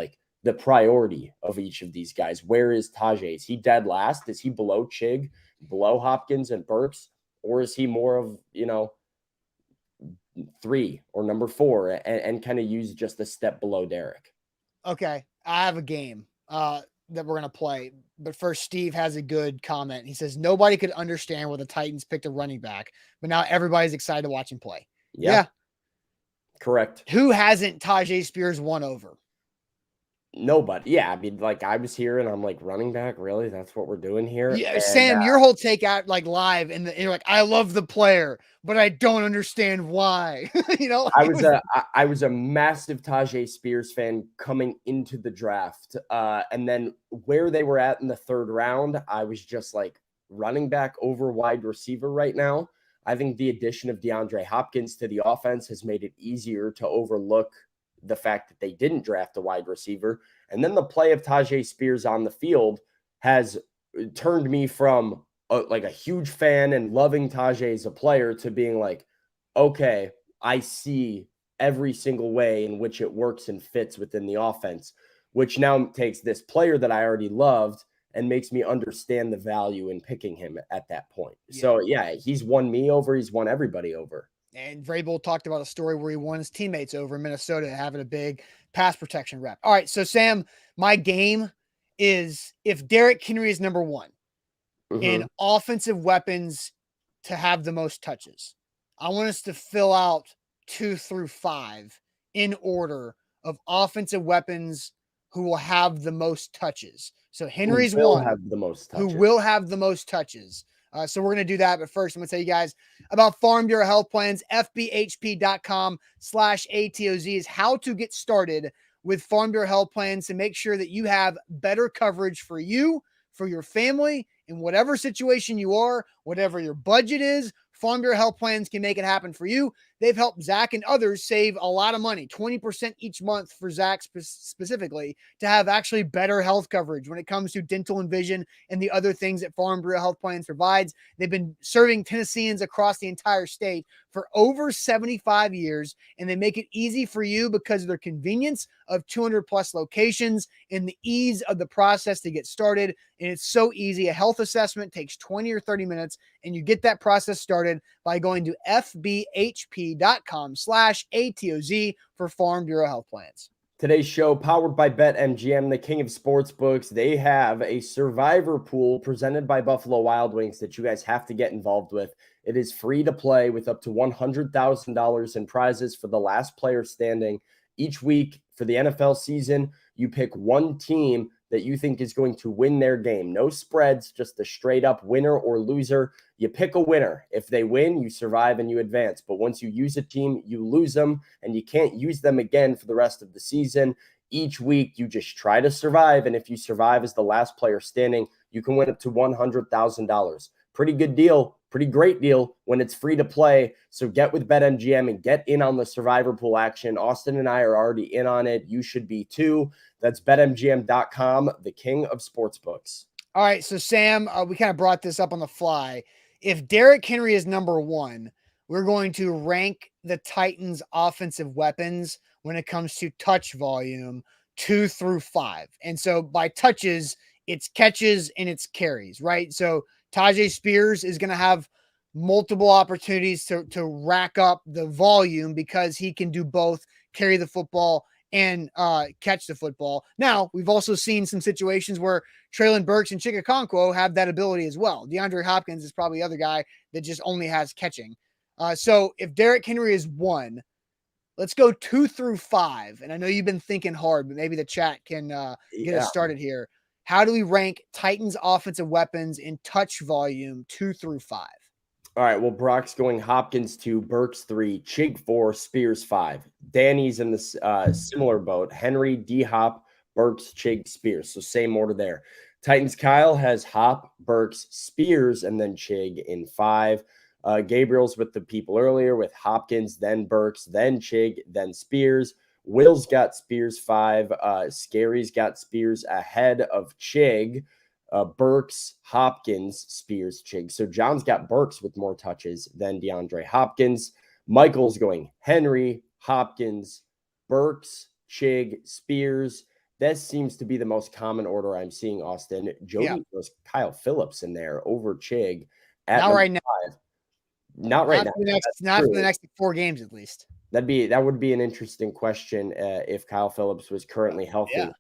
Speaker 2: the priority of each of these guys. Where is Tajay? Is he dead last? Is he below Chig, below Hopkins and Burks? Or is he more of, 3 or number 4 and kind of use just a step below Derrick?
Speaker 1: Okay. I have a game that we're going to play. But first, Steve has a good comment. He says, nobody could understand why the Titans picked a running back, but now everybody's excited to watch him play. Yeah.
Speaker 2: Correct.
Speaker 1: Who hasn't Tajay Spears won over?
Speaker 2: Nobody. Yeah. I was here and I'm running back. Really? That's what we're doing here.
Speaker 1: Yeah. And, Sam, your whole take out live and you're I love the player, but I don't understand why.
Speaker 2: I was a massive Tajay Spears fan coming into the draft. And then where they were at in the 3rd round, I was just running back over wide receiver right now. I think the addition of DeAndre Hopkins to the offense has made it easier to overlook the fact that they didn't draft a wide receiver. And then the play of Tajay Spears on the field has turned me from a huge fan and loving Tajay as a player to being okay, I see every single way in which it works and fits within the offense, which now takes this player that I already loved and makes me understand the value in picking him at that point. Yeah. So yeah, he's won me over. He's won everybody over.
Speaker 1: And Vrabel talked about a story where he won his teammates over in Minnesota, having a big pass protection rep. All right. So Sam, my game is if Derrick Henry is number 1 in offensive weapons to have the most touches, I want us to fill out 2 through 5 in order of offensive weapons who will have the most touches. So Henry's
Speaker 2: who will
Speaker 1: one
Speaker 2: have the most touches.
Speaker 1: who will have the most touches. So we're going to do that. But first, I'm going to tell you guys about Farm Bureau Health Plans. FBHP.com/ATOZ is how to get started with Farm Bureau Health Plans to make sure that you have better coverage for you, for your family, in whatever situation you are, whatever your budget is. Farm Bureau Health Plans can make it happen for you. They've helped Zach and others save a lot of money, 20% each month for Zach specifically, to have actually better health coverage when it comes to dental and vision and the other things that Farm Bureau Health Plans provides. They've been serving Tennesseans across the entire state for over 75 years, and they make it easy for you because of their convenience of 200 plus locations and the ease of the process to get started. And it's so easy. A health assessment takes 20 or 30 minutes, and you get that process started by going to FBHP.com/ATOZ for Farm Bureau Health Plans.
Speaker 2: Today's show powered by BetMGM, the king of sportsbooks. They have a survivor pool presented by Buffalo Wild Wings that you guys have to get involved with. It is free to play with up to $100,000 in prizes for the last player standing. Each week for the NFL season, you pick one team that you think is going to win their game. No spreads, just a straight up winner or loser. You pick a winner. If they win, you survive and you advance. But once you use a team, you lose them and you can't use them again for the rest of the season. Each week, you just try to survive. And if you survive as the last player standing, you can win up to $100,000. Pretty good deal, pretty great deal when it's free to play. So get with BetMGM and get in on the survivor pool action. Austin and I are already in on it. You should be too. That's BetMGM.com, the king of sportsbooks.
Speaker 1: All right, so Sam, we kind of brought this up on the fly. If Derrick Henry is number one, we're going to rank the Titans' offensive weapons when it comes to touch volume 2 through 5. And so by touches, it's catches and it's carries, right? So Tajay Spears is going to have multiple opportunities to rack up the volume because he can do both, carry the football and catch the football. Now, we've also seen some situations where Treylon Burks and Chikakonkwo have that ability as well. DeAndre Hopkins is probably the other guy that just only has catching. So if Derrick Henry is 1, let's go 2 through 5. And I know you've been thinking hard, but maybe the chat can get us started here. How do we rank Titans offensive weapons in touch volume 2 through 5?
Speaker 2: All right, well, Brock's going Hopkins 2, Burks 3, Chig 4, Spears 5. Danny's in this similar boat. Henry, D-Hop, Burks, Chig, Spears. So same order there. Titans Kyle has Hop, Burks, Spears, and then Chig in 5. Gabriel's with the people earlier with Hopkins, then Burks, then Chig, then Spears. Will's got Spears 5. Scary's got Spears ahead of Chig. Burks, Hopkins, Spears, Chig. So John's got Burks with more touches than DeAndre Hopkins. Michael's going Henry, Hopkins, Burks, Chig, Spears. This seems to be the most common order I'm seeing, Austin. Jody goes Kyle Phillips in there over Chig.
Speaker 1: Not right now.
Speaker 2: Not right now.
Speaker 1: Not for the next 4 games, at least.
Speaker 2: That would be an interesting question if Kyle Phillips was currently healthy.
Speaker 1: Yeah.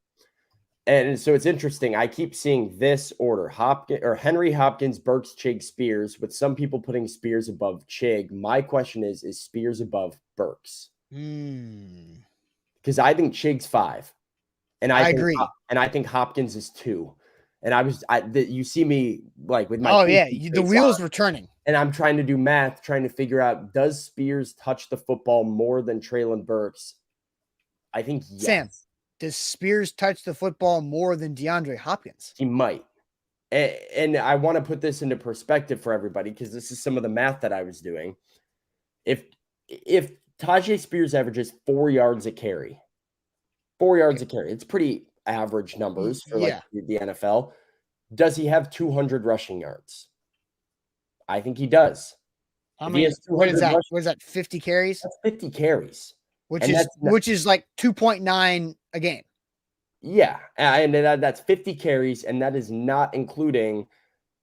Speaker 2: And so it's interesting. I keep seeing this order: Henry, Hopkins, Burks, Chig, Spears, with some people putting Spears above Chig. My question is Spears above Burks? Because I think Chig's 5, and I agree. And I think Hopkins is 2. And you see me like with my
Speaker 1: the wheels were turning,
Speaker 2: and I'm trying to do math, trying to figure out, does Spears touch the football more than Treylon Burks? I think yes.
Speaker 1: Sam, does Spears touch the football more than DeAndre Hopkins?
Speaker 2: He might. And I want to put this into perspective for everybody because this is some of the math that I was doing. If Tajay Spears averages 4 yards a carry, it's pretty average numbers for the NFL. Does he have 200 rushing yards? I think he does.
Speaker 1: What is that? What is that? 50 carries?
Speaker 2: That's 50 carries.
Speaker 1: Which is like 2.9 a game.
Speaker 2: Yeah, and that's 50 carries, and that is not including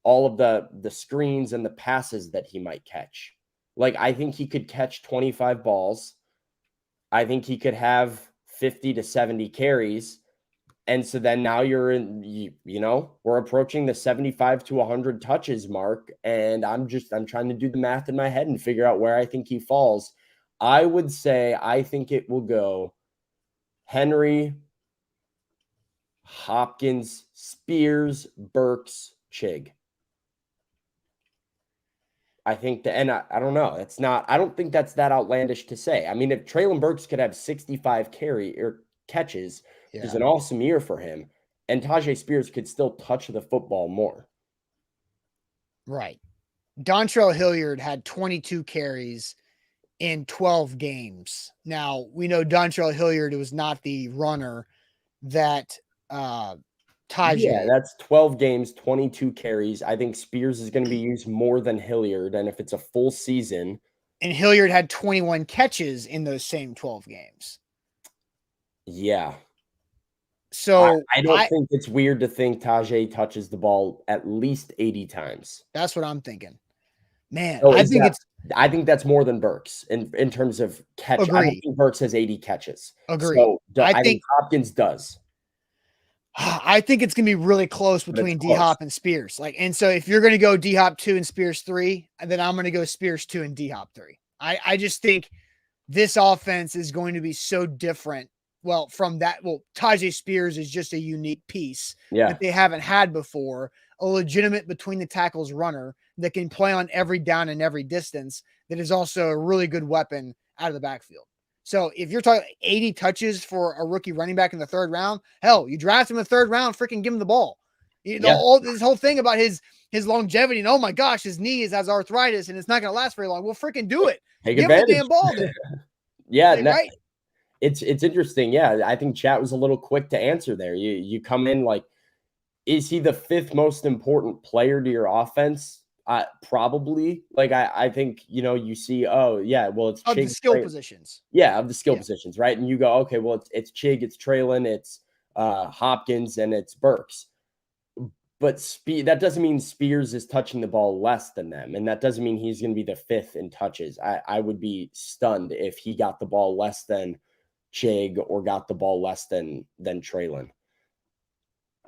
Speaker 2: all of the screens and the passes that he might catch. Like, I think he could catch 25 balls. I think he could have 50 to 70 carries. And so then now you're in, we're approaching the 75 to 100 touches mark. And I'm trying to do the math in my head and figure out where I think he falls. I would say I think it will go Henry, Hopkins, Spears, Burks, Chig. I think I don't know. I don't think that's that outlandish to say. I mean, if Treylon Burks could have 65 catches, which is an awesome year for him, and Tajay Spears could still touch the football more.
Speaker 1: Right. Dontrell Hilliard had 22 carries in 12 games. Now, we know Dontrell Hilliard was not the runner that Tajay.
Speaker 2: Yeah, that's 12 games, 22 carries. I think Spears is going to be used more than Hilliard, and if it's a full season.
Speaker 1: And Hilliard had 21 catches in those same 12 games.
Speaker 2: Yeah.
Speaker 1: So
Speaker 2: I don't think it's weird to think Tajay touches the ball at least 80 times.
Speaker 1: That's what I'm thinking. Man,
Speaker 2: I think that's more than Burks in terms of catch.
Speaker 1: Agree.
Speaker 2: I don't think Burks has 80 catches.
Speaker 1: Agree.
Speaker 2: So I think Hopkins does.
Speaker 1: I think it's gonna be really close between D-Hop and Spears. And so if you're gonna go D-Hop 2 and Spears 3, then I'm gonna go Spears 2 and D-Hop 3. I just think this offense is going to be so different. Well, from that, Tajay Spears is just a unique piece that they haven't had before. A legitimate between the tackles runner that can play on every down and every distance. That is also a really good weapon out of the backfield. So if you're talking 80 touches for a rookie running back in the 3rd round, hell, you draft him in the 3rd round, freaking give him the ball. All this whole thing about his longevity and oh my gosh, his knee has arthritis and it's not going to last very long. Well, freaking do it.
Speaker 2: Take
Speaker 1: give
Speaker 2: advantage.
Speaker 1: him the damn ball then.
Speaker 2: Right. It's interesting. Yeah, I think chat was a little quick to answer there. You come in is he the 5th most important player to your offense? Probably. I think you see. Oh yeah, well it's
Speaker 1: of
Speaker 2: Chig,
Speaker 1: the skill positions.
Speaker 2: Yeah, of the skill positions, right? And you go, okay, well it's Chig, it's Treylon, it's Hopkins, and it's Burks. But that doesn't mean Spears is touching the ball less than them, and that doesn't mean he's going to be the 5th in touches. I would be stunned if he got the ball less than Chig or got the ball less than Treylon.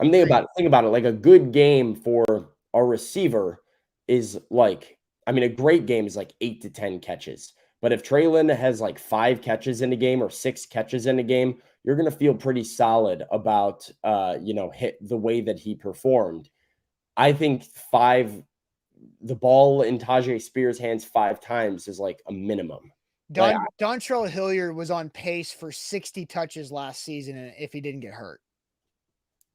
Speaker 2: I'm thinking about it. Like a good game for a receiver is a great game is 8 to 10 catches. But if Treylon has 5 catches in a game or 6 catches in a game, you're going to feel pretty solid about the way that he performed. I think the ball in Tajay Spears' hands 5 times is a minimum.
Speaker 1: Dontrell Hilliard was on pace for 60 touches last season if he didn't get hurt.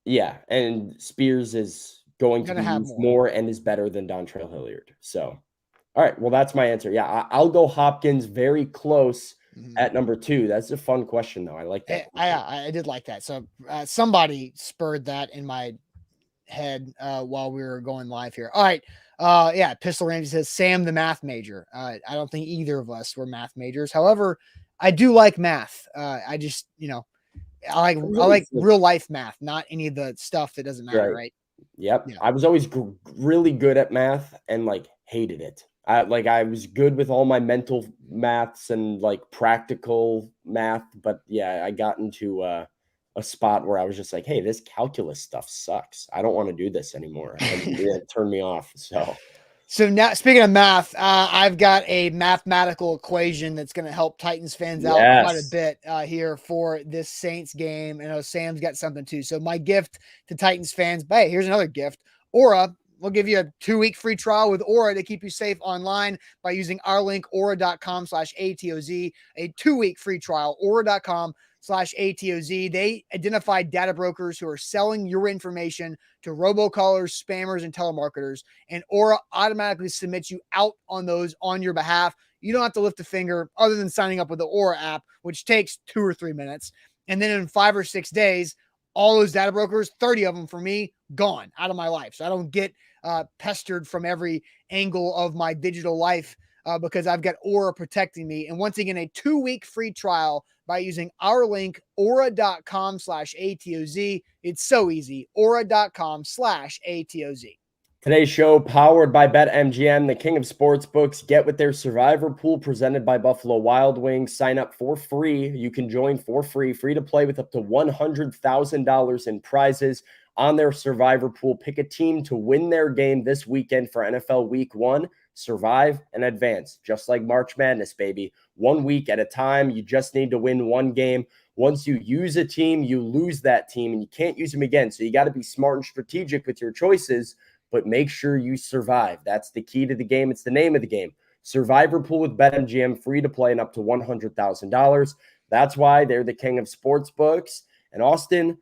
Speaker 2: Yeah, and Spears is going to have more and is better than Dontrell Hilliard. So, all right, well, that's my answer. Yeah, I'll go Hopkins very close at number 2. That's a fun question, though. I like that.
Speaker 1: I did like that. So somebody spurred that in my head while we were going live here. All right. Pistol Ramsey says Sam the math major. I don't think either of us were math majors. However, I do like math. I just, I like real life math, not any of the stuff that doesn't matter, right?
Speaker 2: Yep. Yeah. I was always really good at math and hated it. I was good with all my mental maths and practical math, but I got into a spot where I was just hey, this calculus stuff sucks. I don't want to do this anymore. And it turned me off.
Speaker 1: So now, speaking of math, I've got a mathematical equation that's going to help Titans fans out quite a bit here for this Saints game. I know Sam's got something too. So my gift to Titans fans, hey, here's another gift. Aura, we'll give you a 2-week free trial with Aura to keep you safe online by using our link, aura.com/ATOZ, a 2-week free trial, aura.com/ATOZ. They identify data brokers who are selling your information to robocallers, spammers, and telemarketers, and Aura automatically submits you out on those on your behalf. You don't have to lift a finger other than signing up with the Aura app, which takes 2 or 3 minutes. And then in 5 or 6 days, all those data brokers, 30 of them for me, gone out of my life. So I don't get pestered from every angle of my digital life because I've got Aura protecting me. And once again, a 2-week free trial by using our link, aura.com/ATOZ. It's so easy, aura.com/ATOZ.
Speaker 2: Today's show powered by BetMGM, the king of sportsbooks. Get with their Survivor Pool presented by Buffalo Wild Wings. Sign up for free. You can join for free to play with up to $100,000 in prizes. on their survivor pool. Pick a team to win their game this weekend for NFL Week 1. Survive and advance, just like March Madness, baby. 1 week at a time. You just need to win one game. Once you use a team, you lose that team, and you can't use them again. So you got to be smart and strategic with your choices, but make sure you survive. That's the key to the game. It's the name of the game. Survivor pool with BetMGM, free to play and up to $100,000. That's why they're the king of sports books. And Austin,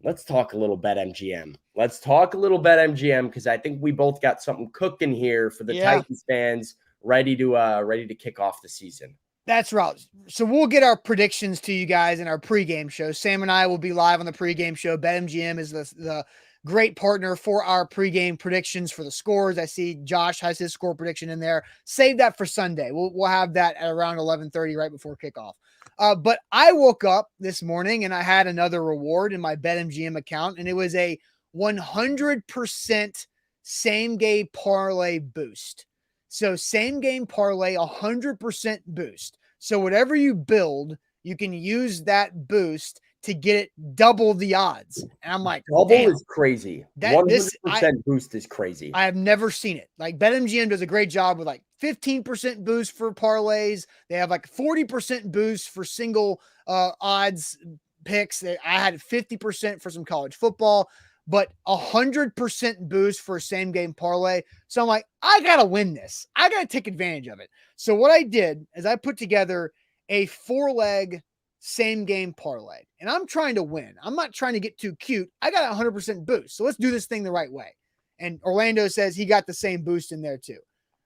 Speaker 2: let's talk a little BetMGM. Let's talk a little BetMGM, because I think we both got something cooking here for the Titans fans, ready to kick off the season.
Speaker 1: That's right. So we'll get our predictions to you guys in our pregame show. Sam and I will be live on the pregame show. BetMGM is the great partner for our pregame predictions for the scores. I see Josh has his score prediction in there. Save that for Sunday. We'll have that at around 11:30 right before kickoff. But I woke up this morning and I had another reward in my BetMGM account, and it was a 100% same game parlay boost. So same game parlay, 100% boost. So whatever you build, you can use that boost to get it double the odds. And I'm like,
Speaker 2: double
Speaker 1: damn,
Speaker 2: is crazy. 100% boost is crazy.
Speaker 1: I have never seen it. Like BetMGM does a great job with like 15% boost for parlays. They have like 40% boost for single odds picks. I had 50% for some college football, but 100% boost for a same game parlay. So I'm like, I got to win this. I got to take advantage of it. So what I did is I put together a 4-leg same game parlay, and I'm trying to win. I'm not trying to get too cute. I got a 100% boost. So let's do this thing the right way. And Orlando says he got the same boost in there too.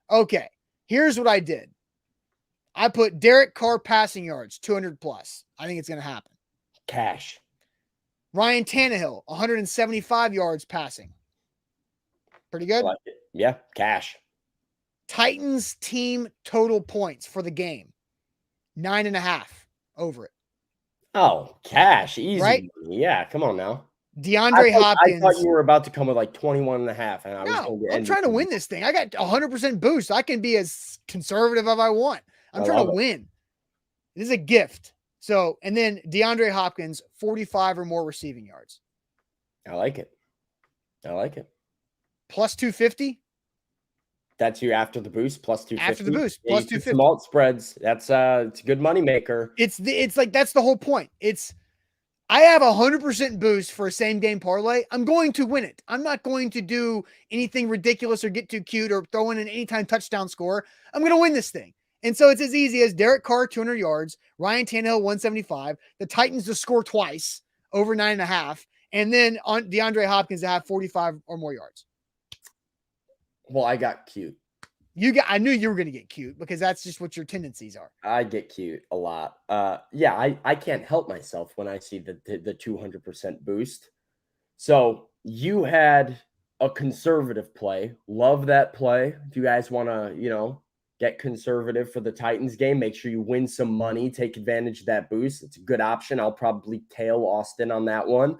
Speaker 1: Okay. Here's what I did. I put Derek Carr passing yards, 200 plus. I think it's going to happen.
Speaker 2: Cash.
Speaker 1: Ryan Tannehill, 175 yards passing. Pretty good.
Speaker 2: I like it. Yeah. Cash.
Speaker 1: Titans team total points for the game, 9.5 over it.
Speaker 2: Oh, cash. Easy.
Speaker 1: Right?
Speaker 2: Yeah. Come on now.
Speaker 1: DeAndre Hopkins.
Speaker 2: I thought you were about to come with like 21.5. And
Speaker 1: I'm trying to win this thing. I got 100% boost. I can be as conservative as I want. I'm trying to win. This is a gift. So, and then DeAndre Hopkins, 45 or more receiving yards.
Speaker 2: I like it.
Speaker 1: Plus 250.
Speaker 2: That's you after the boost, plus 250.
Speaker 1: After the boost, plus 250.
Speaker 2: Small spreads. That's it's a good money maker.
Speaker 1: It's like that's the whole point. I have 100% boost for a same game parlay. I'm going to win it. I'm not going to do anything ridiculous or get too cute or throw in an anytime touchdown score. I'm going to win this thing. And so it's as easy as Derek Carr, 200 yards, Ryan Tannehill, 175, the Titans to score twice, over 9.5, and then on DeAndre Hopkins to have 45 or more yards.
Speaker 2: Well, I got cute.
Speaker 1: I knew you were going to get cute because that's just what your tendencies are.
Speaker 2: I get cute a lot. Yeah, I can't help myself when I see the 200% boost. So you had a conservative play. Love that play. If you guys want to, get conservative for the Titans game, make sure you win some money, take advantage of that boost. It's a good option. I'll probably tail Austin on that one.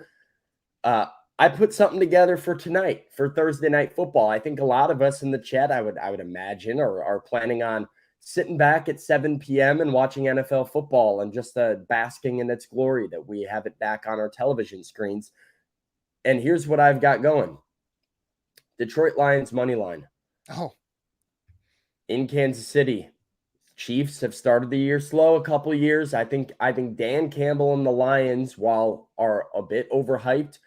Speaker 2: I put something together for tonight, for Thursday Night Football. I think a lot of us in the chat, I would imagine, are planning on sitting back at 7 p.m. and watching NFL football and just basking in its glory that we have it back on our television screens. And here's what I've got going. Detroit Lions money line.
Speaker 1: Oh.
Speaker 2: In Kansas City. Chiefs have started the year slow a couple of years. I think Dan Campbell and the Lions, while are a bit overhyped,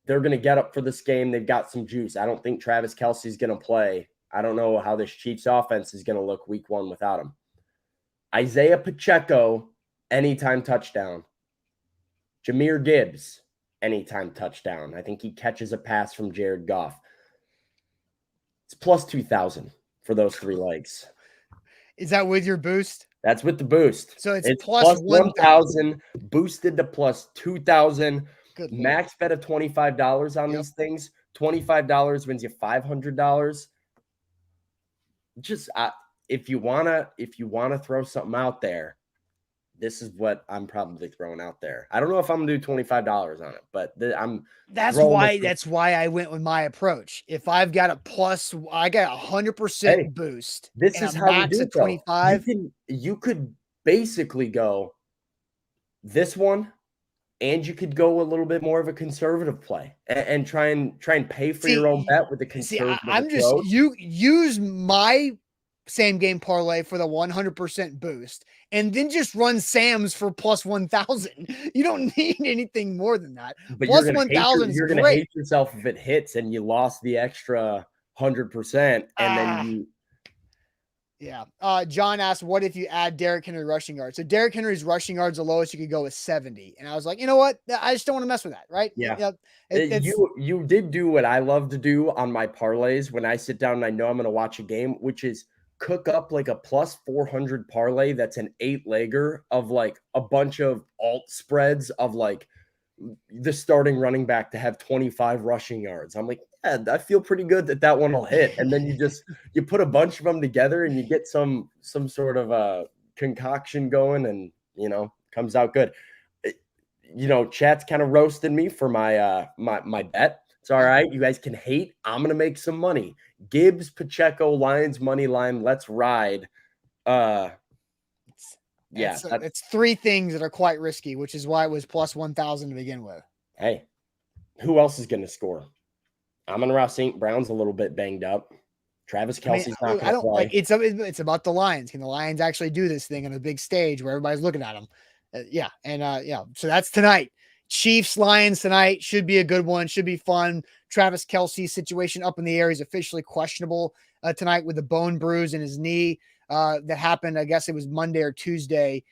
Speaker 2: they're going to get up for this game. They've got some juice. I don't think Travis Kelce's going to play. I don't know how this Chiefs offense is going to look week 1 without him. Isaiah Pacheco, anytime touchdown. Jahmyr Gibbs, anytime touchdown. I think he catches a pass from Jared Goff. It's plus 2,000 for those 3 legs.
Speaker 1: Is that with your boost?
Speaker 2: That's with the boost.
Speaker 1: So it's plus
Speaker 2: 1,000, boosted to plus 2,000.
Speaker 1: Good
Speaker 2: Max bet of $25 on these things. $25 wins you $500. Just if you wanna throw something out there, this is what I'm probably throwing out there. I don't know if I'm gonna do $25 on it, but
Speaker 1: that's why I went with my approach. If I've got a plus, I got 100% boost.
Speaker 2: This is how we do it.
Speaker 1: 25.
Speaker 2: You could basically go this one and you could go a little bit more of a conservative play and try and pay for your own bet with a conservative
Speaker 1: I'm just
Speaker 2: approach.
Speaker 1: you use my same game parlay for the 100% boost, and then just run Sam's for plus 1,000. You don't need anything more than that.
Speaker 2: But
Speaker 1: Plus 1,000 is
Speaker 2: you're gonna
Speaker 1: great.
Speaker 2: hate yourself if it hits and you lost the extra 100%, and then you.
Speaker 1: Yeah. John asked, what if you add Derrick Henry rushing yards? So Derrick Henry's rushing yards, the lowest you could go is 70. And I was like, you know what? I just don't want to mess with that. Right.
Speaker 2: Yeah. You did do what I love to do on my parlays when I sit down and I know I'm going to watch a game, which is cook up like a plus 400 parlay. That's an 8-legger of like a bunch of alt spreads of like the starting running back to have 25 rushing yards. I'm like, yeah, I feel pretty good that one will hit. And then you put a bunch of them together and you get some sort of concoction going, and comes out good. Chat's kind of roasting me for my my bet. It's all right. You guys can hate. I'm gonna make some money. Gibbs, Pacheco, Lions money line. Let's ride.
Speaker 1: It's three things that are quite risky, which is why it was plus 1,000 to begin with.
Speaker 2: Hey, who else is gonna score? Amon-Ra St. Brown's a little bit banged up. Travis Kelce's not going to play.
Speaker 1: It's about the Lions. Can the Lions actually do this thing on a big stage where everybody's looking at them? So that's tonight. Chiefs Lions tonight should be a good one. Should be fun. Travis Kelce's situation up in the air. He's officially questionable tonight with the bone bruise in his knee that happened. I guess it was Monday or Tuesday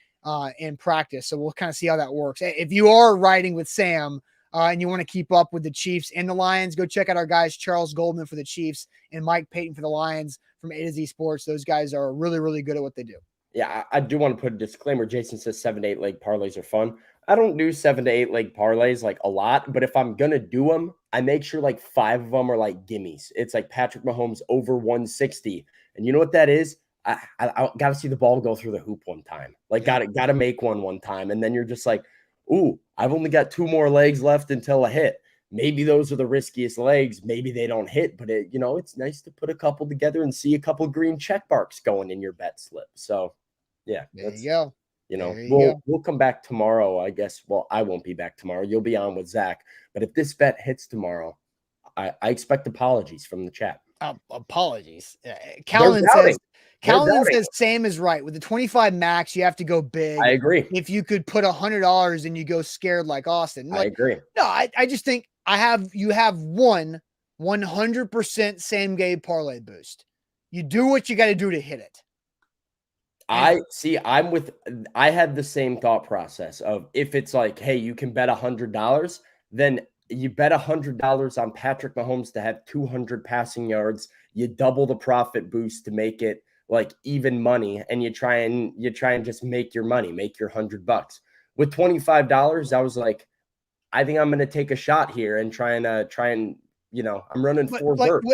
Speaker 1: in practice. So we'll kind of see how that works. If you are riding with Sam, and you want to keep up with the Chiefs and the Lions, go check out our guys, Charles Goldman for the Chiefs and Mike Payton for the Lions from A to Z Sports. Those guys are really, really good at what they do.
Speaker 2: Yeah, I do want to put a disclaimer. Jason says 7 to 8 leg parlays are fun. I don't do 7 to 8 leg parlays like a lot, but if I'm going to do them, I make sure like 5 of them are like gimmies. It's like Patrick Mahomes over 160. And you know what that is? I got to see the ball go through the hoop one time. Like, got to make one time. And then you're just like, ooh, I've only got 2 more legs left until a hit. Maybe those are the riskiest legs. Maybe they don't hit, but it's nice to put a couple together and see a couple green check marks going in your bet slip. So, yeah,
Speaker 1: there you go.
Speaker 2: We'll come back tomorrow, I guess. Well, I won't be back tomorrow. You'll be on with Zach. But if this bet hits tomorrow, I expect apologies from the chat.
Speaker 1: Apologies. Callan says Sam is right. With the 25 max, you have to go big.
Speaker 2: I agree.
Speaker 1: If you could put $100 and you go scared like Austin.
Speaker 2: I agree.
Speaker 1: No, I just think you have one 100% same game parlay boost. You do what you got to do to hit it.
Speaker 2: I had the same thought process of if it's like, hey, you can bet $100, then you bet $100 on Patrick Mahomes to have 200 passing yards. You double the profit boost to make it like even money, and you try and just make your money, make your $100. With $25, I was like, I think I'm going to take a shot here and try and I'm running 4 birds.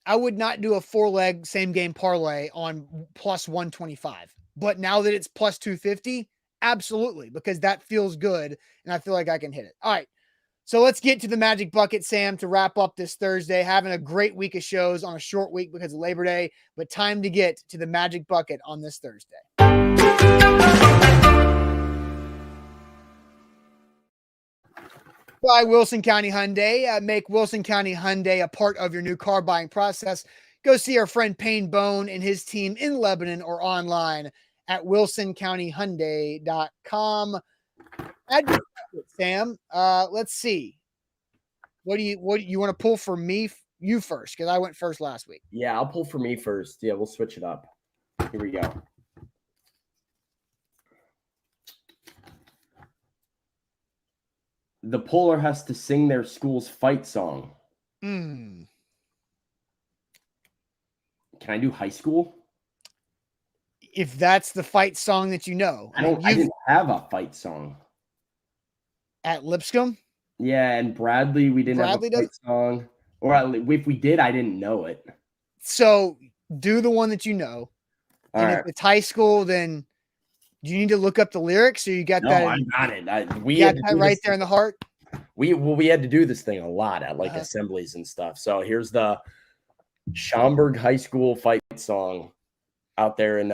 Speaker 1: I would not do a 4-leg same game parlay on plus 125, but now that it's plus 250, absolutely, because that feels good and I feel like I can hit it. All right. So let's get to the Magic Bucket, Sam, to wrap up this Thursday. Having a great week of shows on a short week because of Labor Day, but time to get to the Magic Bucket on this Thursday. By Wilson County Hyundai. Make Wilson County Hyundai a part of your new car buying process. Go see our friend Payne Bone and his team in Lebanon or online at wilsoncountyhyundai.com. Sam, let's see. What do you want to pull for me? You first, because I went first last week.
Speaker 2: Yeah, I'll pull for me first. Yeah, we'll switch it up. Here we go. The puller has to sing their school's fight song.
Speaker 1: Can
Speaker 2: I do high school?
Speaker 1: If that's the fight song that you know.
Speaker 2: I didn't have a fight song.
Speaker 1: At Lipscomb?
Speaker 2: Yeah, and Bradley, we didn't have a fight song. Or if we did, I didn't know it.
Speaker 1: So do the one that you know.
Speaker 2: All
Speaker 1: and
Speaker 2: right.
Speaker 1: If it's high school, then do you need to look up the lyrics or you got that?
Speaker 2: I got it.
Speaker 1: We got that right there in the heart.
Speaker 2: We had to do this thing a lot at like assemblies and stuff. So here's the Schaumburg High School fight song out there in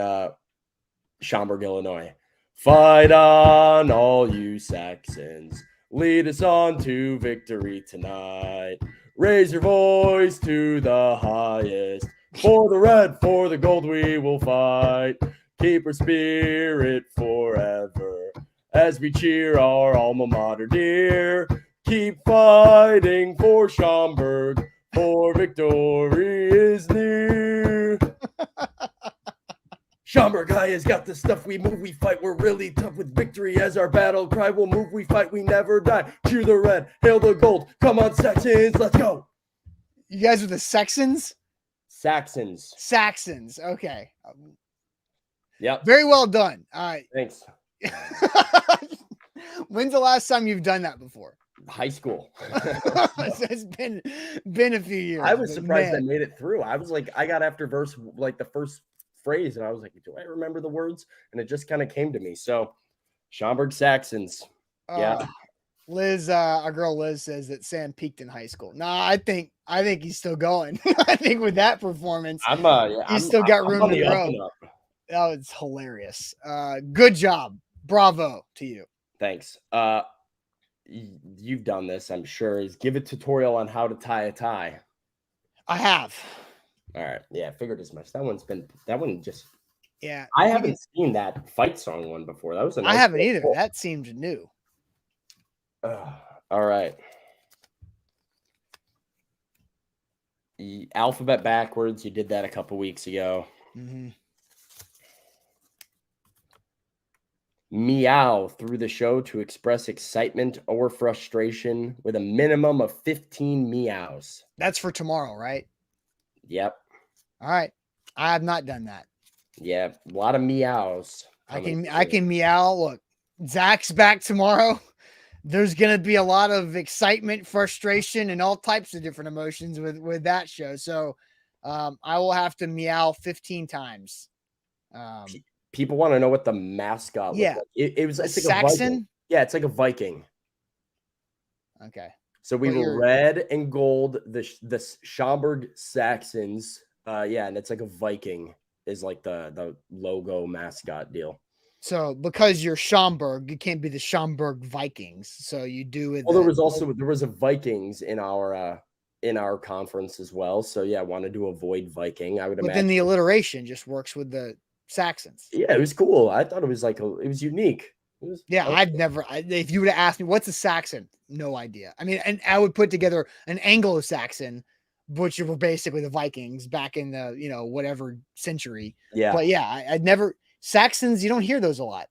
Speaker 2: Schaumburg, Illinois. Fight on, all you Saxons. Lead us on to victory tonight. Raise your voice to the highest. For the red, for the gold, we will fight. Keep our spirit forever as we cheer our alma mater dear. Keep fighting for Schaumburg, for victory is near. Schaumburg High has got the stuff. We move, we fight. We're really tough with victory as our battle cry. We'll move, we fight, we never die. Cheer the red, hail the gold. Come on, Saxons, let's go.
Speaker 1: You guys are the Saxons?
Speaker 2: Saxons.
Speaker 1: Okay.
Speaker 2: Yep.
Speaker 1: Very well done. All right.
Speaker 2: Thanks.
Speaker 1: When's the last time you've done that before?
Speaker 2: High school.
Speaker 1: It's been a few years.
Speaker 2: I was surprised I made it through. I was like, I got after verse, like the first phrase, and I was like, do I remember the words? And it just kind of came to me. So Schaumburg Saxons. Yeah.
Speaker 1: Liz, our girl Liz says that Sam peaked in high school. Nah, I think he's still going. I think with that performance, he's still got room to grow. Oh, it's hilarious. Good job. Bravo to you.
Speaker 2: Thanks. You've done this, I'm sure. Is give a tutorial on how to tie a tie.
Speaker 1: I have.
Speaker 2: All right. Yeah, I figured as much.
Speaker 1: Yeah.
Speaker 2: I haven't seen that fight song one before. That was a nice
Speaker 1: I haven't either.
Speaker 2: Cool.
Speaker 1: That seemed new.
Speaker 2: All right. Alphabet backwards. You did that a couple weeks ago.
Speaker 1: Mm-hmm.
Speaker 2: Meow through the show to express excitement or frustration with a minimum of 15 meows.
Speaker 1: That's for tomorrow, right?
Speaker 2: Yep.
Speaker 1: All right. I have not done that.
Speaker 2: Yeah, a lot of meows.
Speaker 1: I can meow. Look, Zach's back tomorrow. There's going to be a lot of excitement, frustration, and all types of different emotions with that show. So I will have to meow 15 times.
Speaker 2: People want to know what the mascot looked like. It's like
Speaker 1: Saxon?
Speaker 2: A Viking. Yeah, it's like a Viking.
Speaker 1: Okay.
Speaker 2: So we were red and gold, the Schaumburg Saxons. And it's like a Viking is like the logo mascot deal.
Speaker 1: So because you're Schaumburg, you can't be the Schaumburg Vikings. So you do it.
Speaker 2: Well, there was a Vikings in our conference as well. So yeah, I wanted to avoid Viking. I would imagine.
Speaker 1: But then the alliteration just works with the Saxons.
Speaker 2: Yeah, it was cool. I thought it was it was unique.
Speaker 1: If you would have asked me what's a Saxon, no idea. I mean, and I would put together an Anglo-Saxon, which were basically the Vikings back in the, whatever century. Yeah. But yeah, I'd never Saxons. You don't hear those a lot.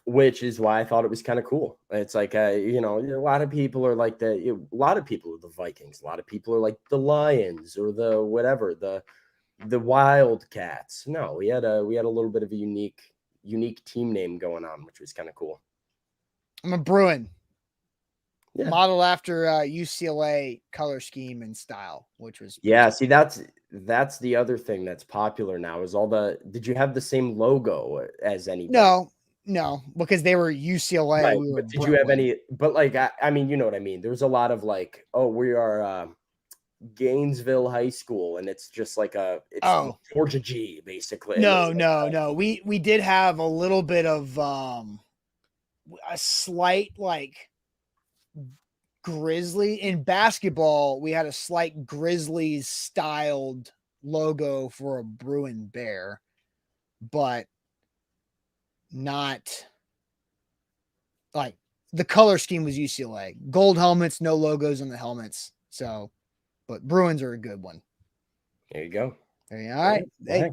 Speaker 2: Which is why I thought it was kind of cool. It's like, a lot of people are like a lot of people are the Vikings. A lot of people are like the Lions or the whatever, the Wildcats. No, we had a little bit of a unique team name going on, which was kind of cool.
Speaker 1: I'm a Bruin. Yeah. Modeled after UCLA color scheme and style, which was
Speaker 2: See, that's the other thing that's popular now is did you have the same logo as anybody?
Speaker 1: No, because they were UCLA.
Speaker 2: Right, but did you have any? But I mean, you know what I mean. There's a lot of we are Gainesville High School, and it's just Georgia G basically.
Speaker 1: No. We did have a little bit of a slight Grizzly in basketball. We had a slight Grizzlies styled logo for a Bruin bear, but not the color scheme was UCLA. Gold helmets, no logos on the helmets. So, but Bruins are a good one.
Speaker 2: There you go.
Speaker 1: All right. Hey,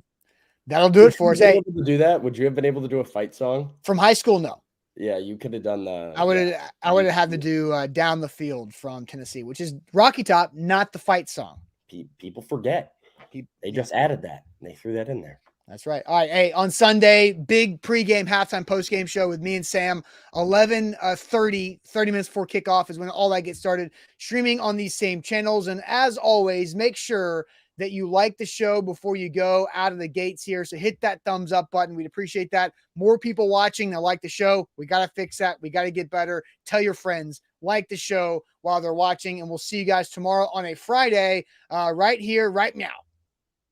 Speaker 1: that'll do it for us. Hey,
Speaker 2: to do that, would you have been able to do a fight song
Speaker 1: from high school? No.
Speaker 2: Yeah, you could have done the.
Speaker 1: I would have had to do Down the Field from Tennessee, which is Rocky Top, not the fight song.
Speaker 2: People forget. They just added that. They threw that in there.
Speaker 1: That's right. All right. Hey, on Sunday, big pregame, halftime, postgame show with me and Sam. 30 minutes before kickoff is when all that gets started. Streaming on these same channels. And as always, make sure that you like the show before you go out of the gates here. So hit that thumbs up button. We'd appreciate that. More people watching that like the show. We got to fix that. We got to get better. Tell your friends, like the show while they're watching. And we'll see you guys tomorrow on a Friday right here, right now.